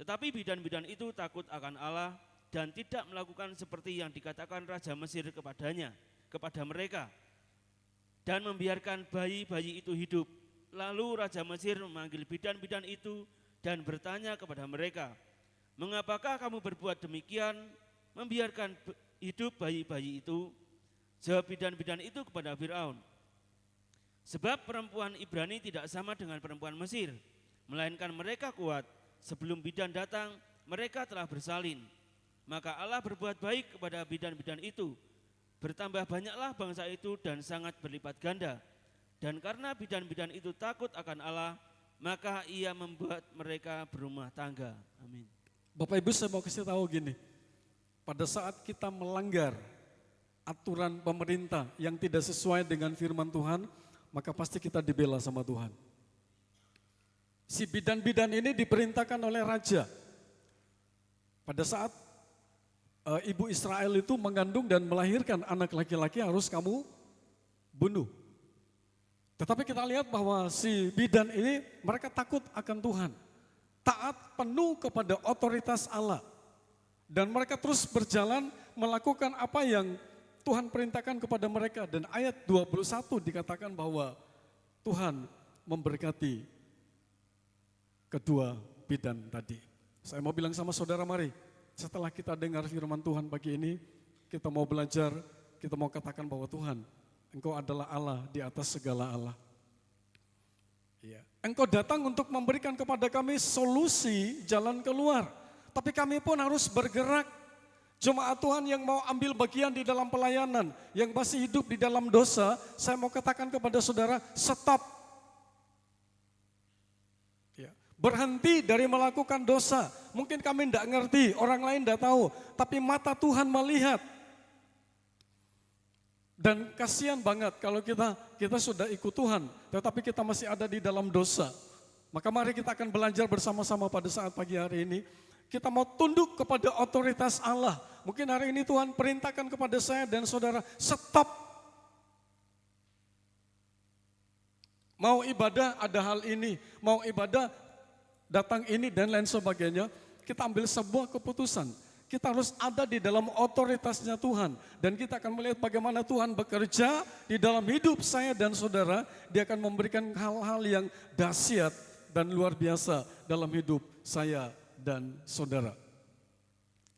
Tetapi bidan-bidan itu takut akan Allah dan tidak melakukan seperti yang dikatakan Raja Mesir kepada mereka. Dan membiarkan bayi-bayi itu hidup. Lalu Raja Mesir memanggil bidan-bidan itu dan bertanya kepada mereka, mengapakah kamu berbuat demikian, membiarkan hidup bayi-bayi itu? Jawab bidan-bidan itu kepada Firaun, sebab perempuan Ibrani tidak sama dengan perempuan Mesir, melainkan mereka kuat. Sebelum bidan datang, mereka telah bersalin. Maka Allah berbuat baik kepada bidan-bidan itu. Bertambah banyaklah bangsa itu dan sangat berlipat ganda. Dan karena bidan-bidan itu takut akan Allah, maka ia membuat mereka berumah tangga. Amin. Bapak Ibu saya mau kasih tahu gini, pada saat kita melanggar aturan pemerintah yang tidak sesuai dengan firman Tuhan, maka pasti kita dibela sama Tuhan. Si bidan-bidan ini diperintahkan oleh raja. Pada saat ibu Israel itu mengandung dan melahirkan anak laki-laki harus kamu bunuh. Tetapi kita lihat bahwa si bidan ini mereka takut akan Tuhan. Taat penuh kepada otoritas Allah. Dan mereka terus berjalan melakukan apa yang Tuhan perintahkan kepada mereka. Dan ayat 21 dikatakan bahwa Tuhan memberkati kedua bidan tadi. Saya mau bilang sama saudara, mari setelah kita dengar firman Tuhan pagi ini, kita mau belajar, kita mau katakan bahwa Tuhan, Engkau adalah Allah di atas segala Allah. Ya. Engkau datang untuk memberikan kepada kami solusi jalan keluar. Tapi kami pun harus bergerak. Jemaat Tuhan yang mau ambil bagian di dalam pelayanan, yang masih hidup di dalam dosa, saya mau katakan kepada saudara, stop. Berhenti dari melakukan dosa. Mungkin kami tidak ngerti, orang lain tidak tahu. Tapi mata Tuhan melihat. Dan kasihan banget kalau kita sudah ikut Tuhan, tetapi kita masih ada di dalam dosa. Maka mari kita akan belajar bersama-sama pada saat pagi hari ini. Kita mau tunduk kepada otoritas Allah. Mungkin hari ini Tuhan perintahkan kepada saya dan saudara, stop. Mau ibadah ada hal ini, mau ibadah datang ini dan lain sebagainya. Kita ambil sebuah keputusan. Kita harus ada di dalam otoritasnya Tuhan. Dan kita akan melihat bagaimana Tuhan bekerja di dalam hidup saya dan saudara. Dia akan memberikan hal-hal yang dahsyat dan luar biasa dalam hidup saya dan saudara.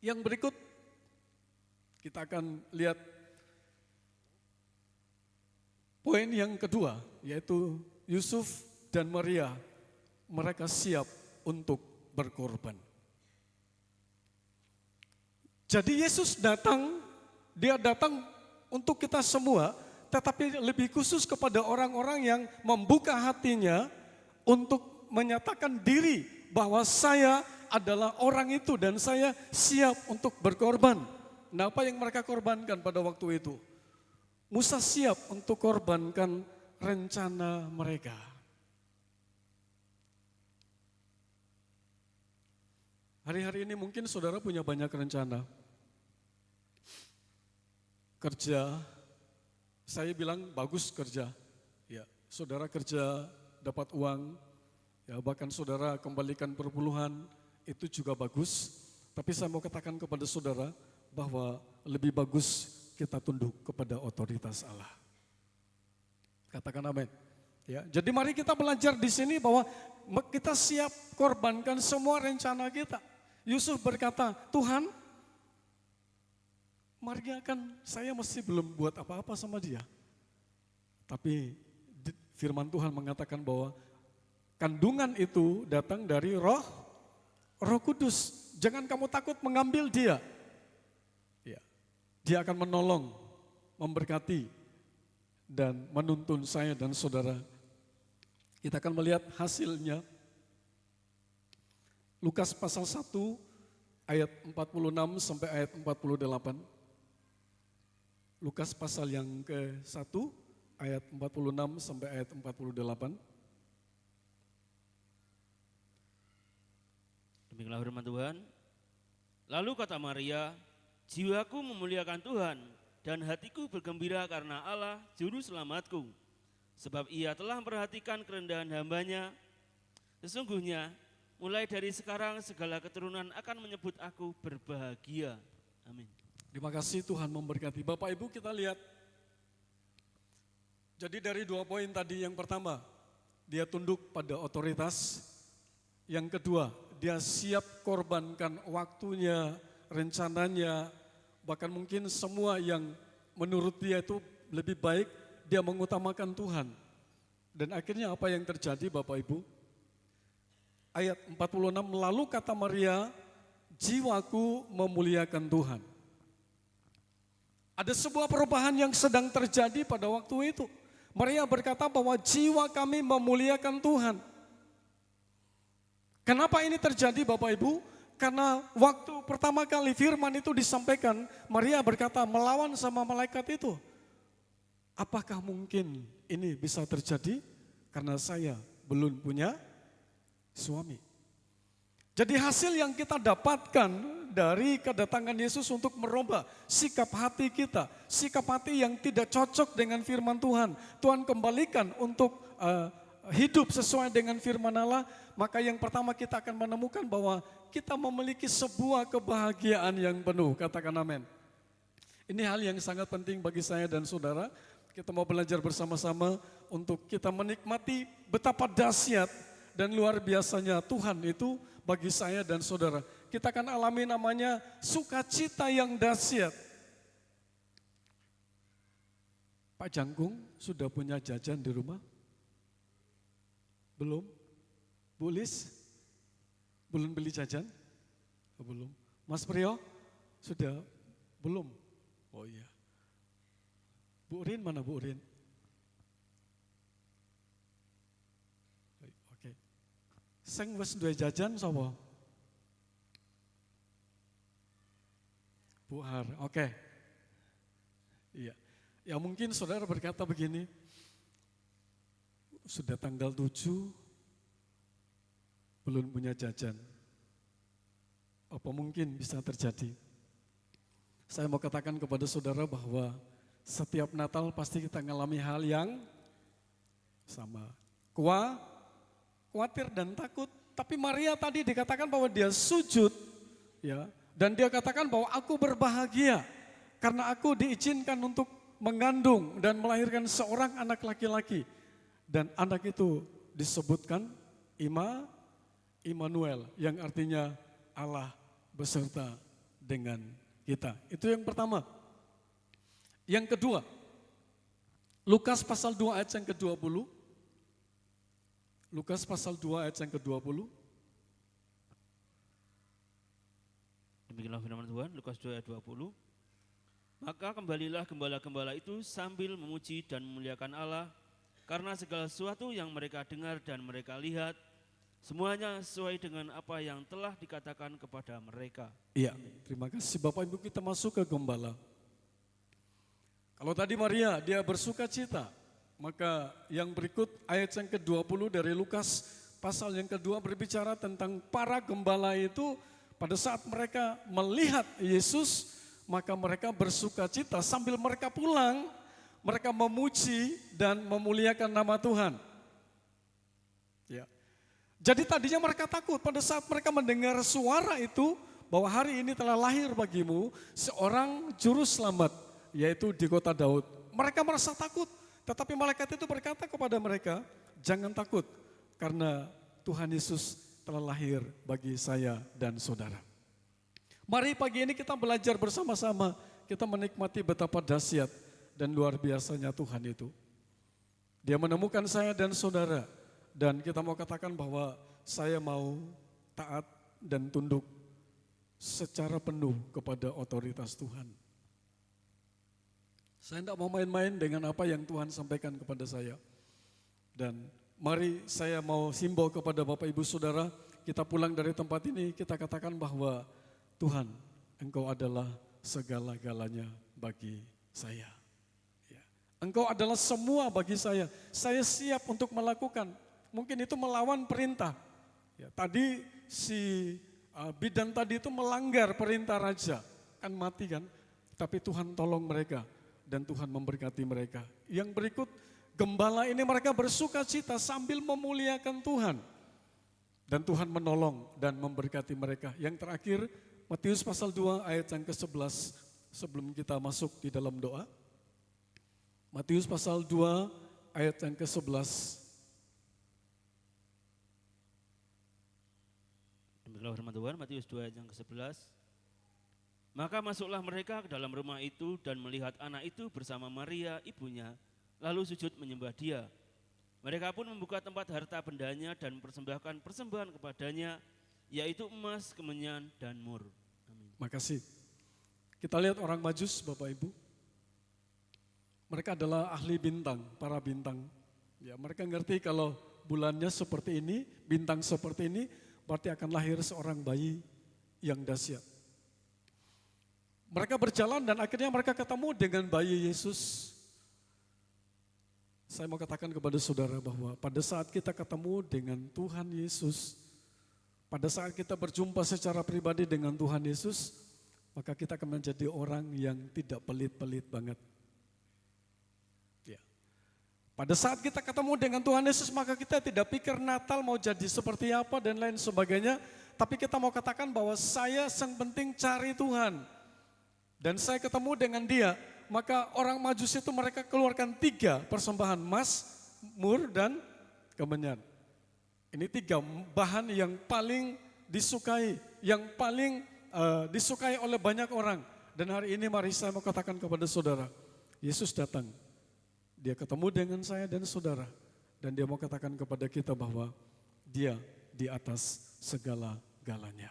Yang berikut kita akan lihat poin yang kedua, yaitu Yusuf dan Maria, mereka siap untuk berkorban. Jadi Yesus datang, dia datang untuk kita semua, tetapi lebih khusus kepada orang-orang yang membuka hatinya untuk menyatakan diri bahwa saya adalah orang itu dan saya siap untuk berkorban. Nah, apa yang mereka korbankan pada waktu itu? Musa siap untuk korbankan rencana mereka. Hari-hari ini mungkin saudara punya banyak rencana. Kerja, saya bilang bagus kerja. Ya, saudara kerja dapat uang, ya bahkan saudara kembalikan perpuluhan, itu juga bagus. Tapi saya mau katakan kepada saudara bahwa lebih bagus kita tunduk kepada otoritas Allah. Katakan amin. Ya, jadi mari kita belajar di sini bahwa kita siap korbankan semua rencana kita. Yusuf berkata, Tuhan, Maria kan saya masih belum buat apa-apa sama dia. Tapi firman Tuhan mengatakan bahwa kandungan itu datang dari Roh Kudus. Jangan kamu takut mengambil dia. Ya, dia akan menolong, memberkati, dan menuntun saya dan saudara. Kita akan melihat hasilnya. Lukas pasal 1 ayat 46 sampai ayat 48. Lukas pasal yang ke-1 ayat 46 sampai ayat 48. Demikianlah firman Tuhan. Lalu kata Maria, jiwaku memuliakan Tuhan dan hatiku bergembira karena Allah juru selamatku. Sebab ia telah memperhatikan kerendahan hambanya. Sesungguhnya mulai dari sekarang segala keturunan akan menyebut aku berbahagia. Amin. Terima kasih, Tuhan memberkati. Bapak Ibu, kita lihat. Jadi dari 2 poin tadi, yang pertama, dia tunduk pada otoritas. Yang kedua, dia siap korbankan waktunya, rencananya, bahkan mungkin semua yang menurut dia itu lebih baik, dia mengutamakan Tuhan. Dan akhirnya apa yang terjadi Bapak Ibu? Ayat 46, lalu kata Maria, jiwaku memuliakan Tuhan. Ada sebuah perubahan yang sedang terjadi pada waktu itu. Maria berkata bahwa jiwa kami memuliakan Tuhan. Kenapa ini terjadi Bapak Ibu? Karena waktu pertama kali firman itu disampaikan, Maria berkata melawan sama malaikat itu. Apakah mungkin ini bisa terjadi? Karena saya belum punya suami. Jadi hasil yang kita dapatkan dari kedatangan Yesus untuk merubah sikap hati kita. Sikap hati yang tidak cocok dengan firman Tuhan. Tuhan kembalikan untuk hidup sesuai dengan firman Allah. Maka yang pertama kita akan menemukan bahwa kita memiliki sebuah kebahagiaan yang penuh. Katakan amin. Ini hal yang sangat penting bagi saya dan saudara. Kita mau belajar bersama-sama untuk kita menikmati betapa dahsyat dan luar biasanya Tuhan itu bagi saya dan saudara. Kita akan alami namanya sukacita yang dahsyat. Pak Jangkung sudah punya jajan di rumah? Belum? Bu Lis? Belum beli jajan? Belum. Mas Priyo? Sudah? Belum? Oh iya. Bu Urin mana Bu Urin? Oke. Sing wis duwe jajan sapa? Bu Har, oke. Iya. Ya mungkin saudara berkata begini, sudah tanggal 7, belum punya jajan. Apa mungkin bisa terjadi? Saya mau katakan kepada saudara bahwa setiap Natal pasti kita mengalami hal yang sama. Khawatir dan takut. Tapi Maria tadi dikatakan bahwa dia sujud, ya, dan dia katakan bahwa aku berbahagia karena aku diizinkan untuk mengandung dan melahirkan seorang anak laki-laki. Dan anak itu disebutkan Immanuel, yang artinya Allah beserta dengan kita. Itu yang pertama. Yang kedua, Lukas pasal 2 ayat yang ke-20. Lukas pasal 2 ayat yang ke-20. Demikianlah firman Tuhan, Lukas 2 ayat 20. Maka kembalilah gembala-gembala itu sambil memuji dan memuliakan Allah, karena segala sesuatu yang mereka dengar dan mereka lihat, semuanya sesuai dengan apa yang telah dikatakan kepada mereka. Iya, terima kasih Bapak Ibu, kita masuk ke gembala. Kalau tadi Maria, dia bersuka cita, maka yang berikut ayat yang ke-20 dari Lukas pasal yang kedua berbicara tentang para gembala itu pada saat mereka melihat Yesus, maka mereka bersuka cita sambil mereka pulang, mereka memuji dan memuliakan nama Tuhan. Ya. Jadi tadinya mereka takut pada saat mereka mendengar suara itu bahwa hari ini telah lahir bagimu seorang juru selamat, yaitu di kota Daud. Mereka merasa takut, tetapi malaikat itu berkata kepada mereka, jangan takut karena Tuhan Yesus telah lahir bagi saya dan saudara. Mari pagi ini kita belajar bersama-sama, kita menikmati betapa dahsyat dan luar biasanya Tuhan itu. Dia menemukan saya dan saudara, dan kita mau katakan bahwa saya mau taat dan tunduk secara penuh kepada otoritas Tuhan. Saya tidak mau main-main dengan apa yang Tuhan sampaikan kepada saya. Dan mari saya mau simbol kepada Bapak Ibu Saudara, kita pulang dari tempat ini, kita katakan bahwa Tuhan, Engkau adalah segala-galanya bagi saya. Ya. Engkau adalah semua bagi saya. Saya siap untuk melakukan. Mungkin itu melawan perintah. Ya, tadi si bidan tadi itu melanggar perintah raja, kan mati kan. Tapi Tuhan tolong mereka dan Tuhan memberkati mereka. Yang berikut, gembala ini mereka bersuka cita sambil memuliakan Tuhan. Dan Tuhan menolong dan memberkati mereka. Yang terakhir, Matius pasal 2 ayat yang ke-11 sebelum kita masuk di dalam doa. Matius pasal 2 ayat yang ke-11. Demikianlah firman Tuhan, Matius 2 ayat yang ke-11. Maka masuklah mereka ke dalam rumah itu dan melihat anak itu bersama Maria ibunya, lalu sujud menyembah dia. Mereka pun membuka tempat harta bendanya dan mempersembahkan persembahan kepadanya, yaitu emas, kemenyan, dan mur. Amin. Makasih. Kita lihat orang Majus, Bapak Ibu. Mereka adalah ahli bintang, para bintang. Ya, mereka ngerti kalau bulannya seperti ini, bintang seperti ini, berarti akan lahir seorang bayi yang dahsyat. Mereka berjalan dan akhirnya mereka ketemu dengan bayi Yesus. Saya mau katakan kepada saudara bahwa pada saat kita ketemu dengan Tuhan Yesus, pada saat kita berjumpa secara pribadi dengan Tuhan Yesus, maka kita akan menjadi orang yang tidak pelit-pelit banget. Ya. Pada saat kita ketemu dengan Tuhan Yesus, maka kita tidak pikir Natal mau jadi seperti apa dan lain sebagainya, tapi kita mau katakan bahwa saya yang penting cari Tuhan. Dan saya ketemu dengan dia, maka orang Majus itu mereka keluarkan 3 persembahan, emas, mur, dan kemenyan. Ini 3 bahan yang paling disukai, yang paling disukai oleh banyak orang. Dan hari ini mari saya mau katakan kepada saudara, Yesus datang. Dia ketemu dengan saya dan saudara. Dan dia mau katakan kepada kita bahwa dia di atas segala-galanya.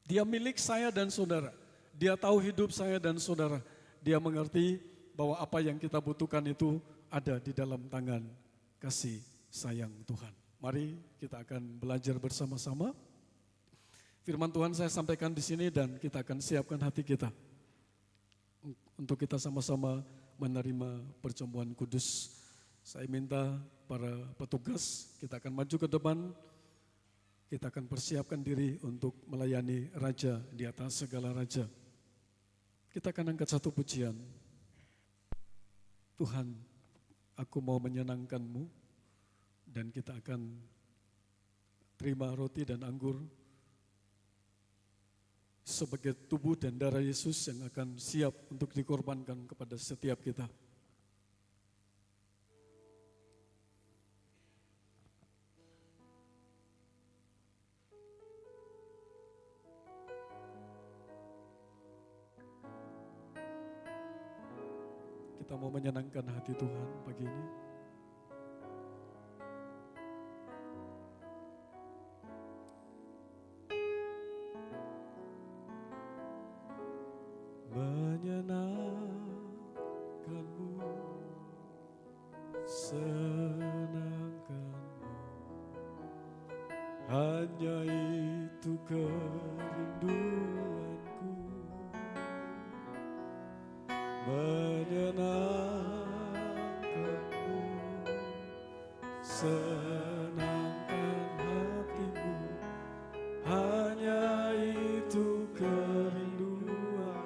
Dia milik saya dan saudara. Dia tahu hidup saya dan saudara. Dia mengerti bahwa apa yang kita butuhkan itu ada di dalam tangan kasih sayang Tuhan. Mari kita akan belajar bersama-sama. Firman Tuhan saya sampaikan di sini dan kita akan siapkan hati kita untuk kita sama-sama menerima perjamuan kudus. Saya minta para petugas, kita akan maju ke depan. kita akan persiapkan diri untuk melayani Raja di atas segala raja. Kita akan angkat satu pujian. Tuhan, aku mau menyenangkan-Mu, dan kita akan terima roti dan anggur sebagai tubuh dan darah Yesus yang akan siap untuk dikorbankan kepada setiap kita. Kita mau menyenangkan hati Tuhan pagi ini. Menyenangkanmu, senangkanmu, hanya itu kerinduanku. Menyenangkanmu, senangkan hatimu, hanya itu kerinduan.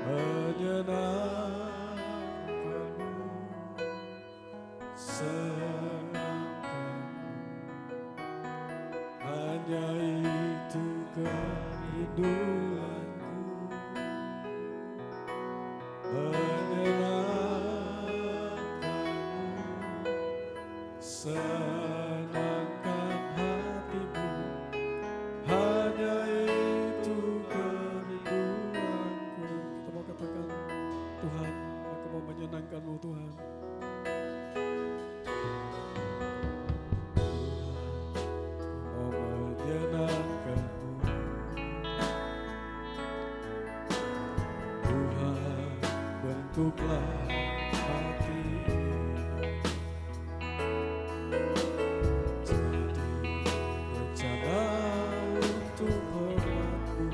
Menyenangkanmu, senangkanmu, hanya itu kerinduanku. Menyenangkanmu, senangkan hatimu, hanya itu kerinduanku. Kita mau katakan, Tuhan, aku mau menyenangkan-Mu, Tuhan. Mau menyenangkan-Mu, Tuhan, bentuklah hati jadi rencana untuk hormat-Mu.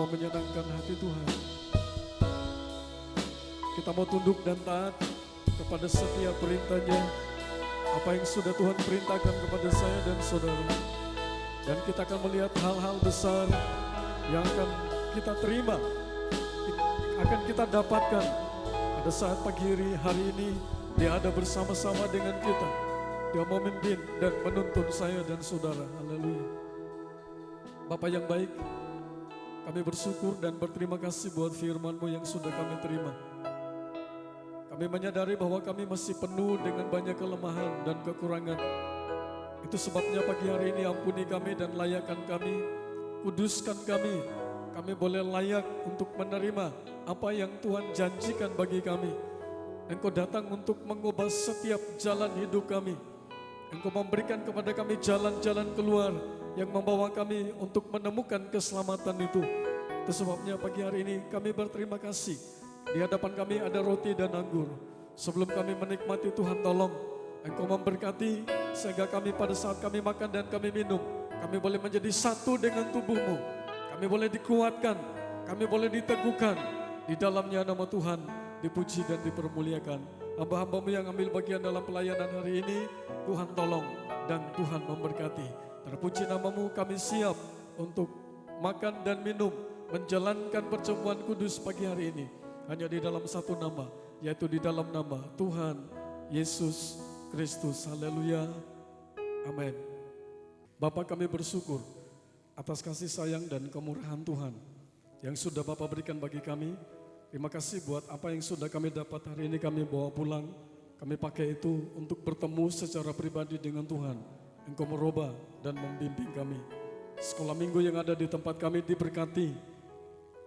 menyenangkan hati Tuhan. Kita mau tunduk dan taat kepada setiap perintah-Nya. apa yang sudah Tuhan perintahkan kepada saya dan saudara. Dan kita akan melihat hal-hal besar yang akan kita terima, akan kita dapatkan pada saat pagi hari ini. Dia ada bersama-sama dengan kita. Dia memimpin dan menuntun saya dan saudara. Haleluya. Bapa yang baik, kami bersyukur dan berterima kasih buat firman-Mu yang sudah kami terima. Kami menyadari bahwa kami masih penuh dengan banyak kelemahan dan kekurangan. Itu sebabnya pagi hari ini ampuni kami dan layakkan kami, kuduskan kami. Kami boleh layak untuk menerima apa yang Tuhan janjikan bagi kami. Engkau datang untuk mengubah setiap jalan hidup kami. Engkau memberikan kepada kami jalan-jalan keluar yang membawa kami untuk menemukan keselamatan itu. Itu sebabnya pagi hari ini kami berterima kasih. Di hadapan kami ada roti dan anggur. Sebelum kami menikmati, Tuhan tolong Engkau memberkati sehingga kami pada saat kami makan dan kami minum, kami boleh menjadi satu dengan tubuh-Mu. Kami boleh dikuatkan, kami boleh diteguhkan. Di dalamnya nama Tuhan dipuji dan dipermuliakan. Hamba-hamba-Mu yang ambil bagian dalam pelayanan hari ini, Tuhan tolong dan Tuhan memberkati. Terpuji nama-Mu, kami siap untuk makan dan minum, menjalankan perjamuan kudus pagi hari ini. Hanya di dalam satu nama, yaitu di dalam nama Tuhan Yesus Kristus. Haleluya. Amin. Bapa, kami bersyukur atas kasih sayang dan kemurahan Tuhan yang sudah Bapa berikan bagi kami. Terima kasih buat apa yang sudah kami dapat hari ini kami bawa pulang. Kami pakai itu untuk bertemu secara pribadi dengan Tuhan. Engkau merubah dan membimbing kami. Sekolah minggu yang ada di tempat kami diberkati.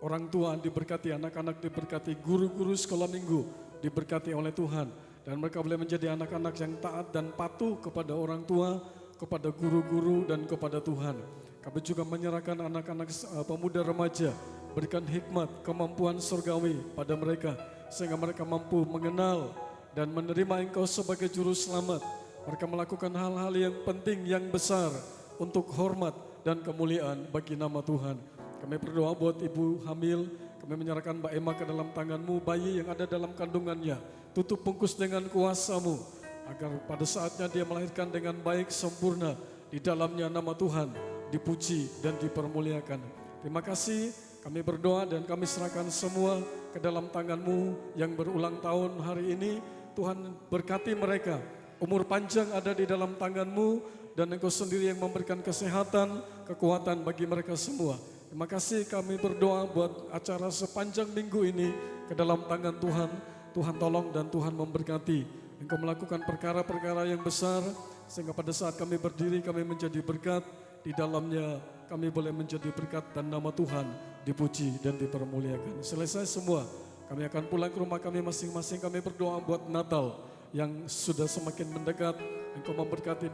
Orang tua diberkati, anak-anak diberkati, guru-guru sekolah minggu diberkati oleh Tuhan. Dan mereka boleh menjadi anak-anak yang taat dan patuh kepada orang tua, kepada guru-guru dan kepada Tuhan. Kami juga menyerahkan anak-anak pemuda remaja, berikan hikmat, kemampuan surgawi pada mereka, sehingga mereka mampu mengenal dan menerima Engkau sebagai juru selamat. Mereka melakukan hal-hal yang penting, yang besar untuk hormat dan kemuliaan bagi nama Tuhan. Kami berdoa buat ibu hamil, kami menyerahkan Mbak Emma ke dalam tangan-Mu, bayi yang ada dalam kandungannya. Tutup bungkus dengan kuasa-Mu, agar pada saatnya dia melahirkan dengan baik, sempurna. Di dalamnya nama Tuhan dipuji dan dipermuliakan. Terima kasih, kami berdoa dan kami serahkan semua ke dalam tangan-Mu yang berulang tahun hari ini. Tuhan berkati mereka, umur panjang ada di dalam tangan-Mu, dan Engkau sendiri yang memberikan kesehatan, kekuatan bagi mereka semua. Terima kasih, kami berdoa buat acara sepanjang minggu ini ke dalam tangan Tuhan. Tuhan tolong dan Tuhan memberkati. Engkau melakukan perkara-perkara yang besar, sehingga pada saat kami berdiri kami menjadi berkat. Di dalamnya kami boleh menjadi berkat dan nama Tuhan dipuji dan dipermuliakan. Selesai semua, kami akan pulang ke rumah kami masing-masing. Kami berdoa buat Natal yang sudah semakin mendekat. Engkau memberkati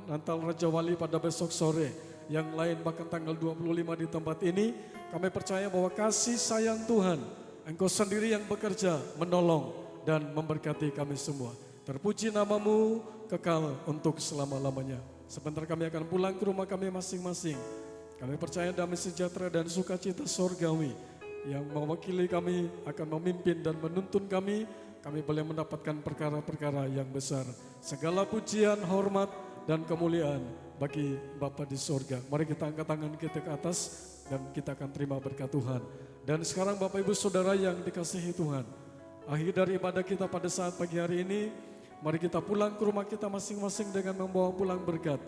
Natal Raja Wali pada besok sore. Yang lain bahkan tanggal 25 di tempat ini. Kami percaya bahwa kasih sayang Tuhan, Engkau sendiri yang bekerja, menolong dan memberkati kami semua. Terpuji nama-Mu kekal untuk selama-lamanya. Sebentar kami akan pulang ke rumah kami masing-masing. Kami percaya damai sejahtera dan sukacita surgawi yang mewakili kami akan memimpin dan menuntun kami. Kami boleh mendapatkan perkara-perkara yang besar. Segala pujian, hormat, dan kemuliaan bagi Bapa di surga. Mari kita angkat tangan kita ke atas dan kita akan terima berkat Tuhan. Dan sekarang Bapak Ibu Saudara yang dikasihi Tuhan, akhir dari ibadah kita pada saat pagi hari ini, mari kita pulang ke rumah kita masing-masing dengan membawa pulang berkat,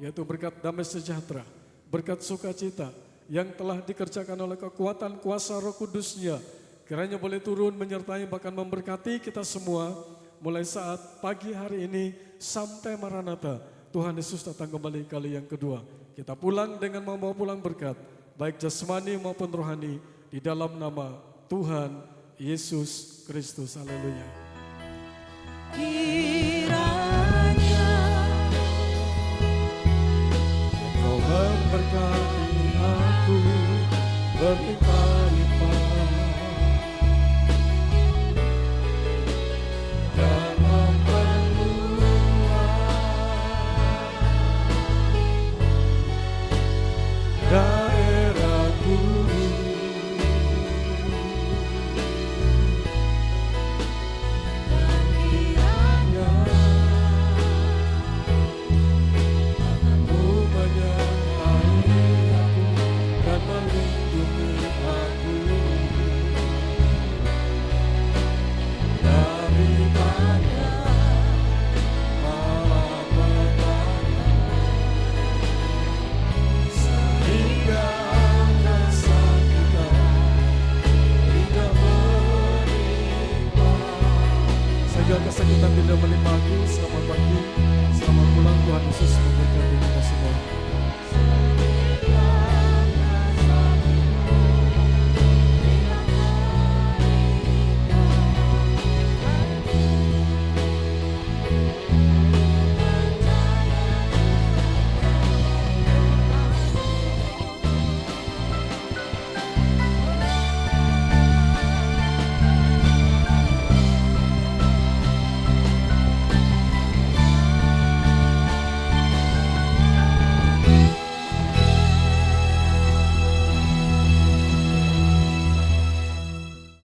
yaitu berkat damai sejahtera, berkat sukacita yang telah dikerjakan oleh kekuatan kuasa Roh Kudus-Nya. Kiranya boleh turun menyertai bahkan memberkati kita semua mulai saat pagi hari ini sampai Maranatha. Tuhan Yesus datang kembali kali yang kedua. Kita pulang dengan membawa pulang berkat, baik jasmani maupun rohani, di dalam nama Tuhan Yesus Kristus. Haleluya. Kiranya Engkau memberkati aku, berlimpah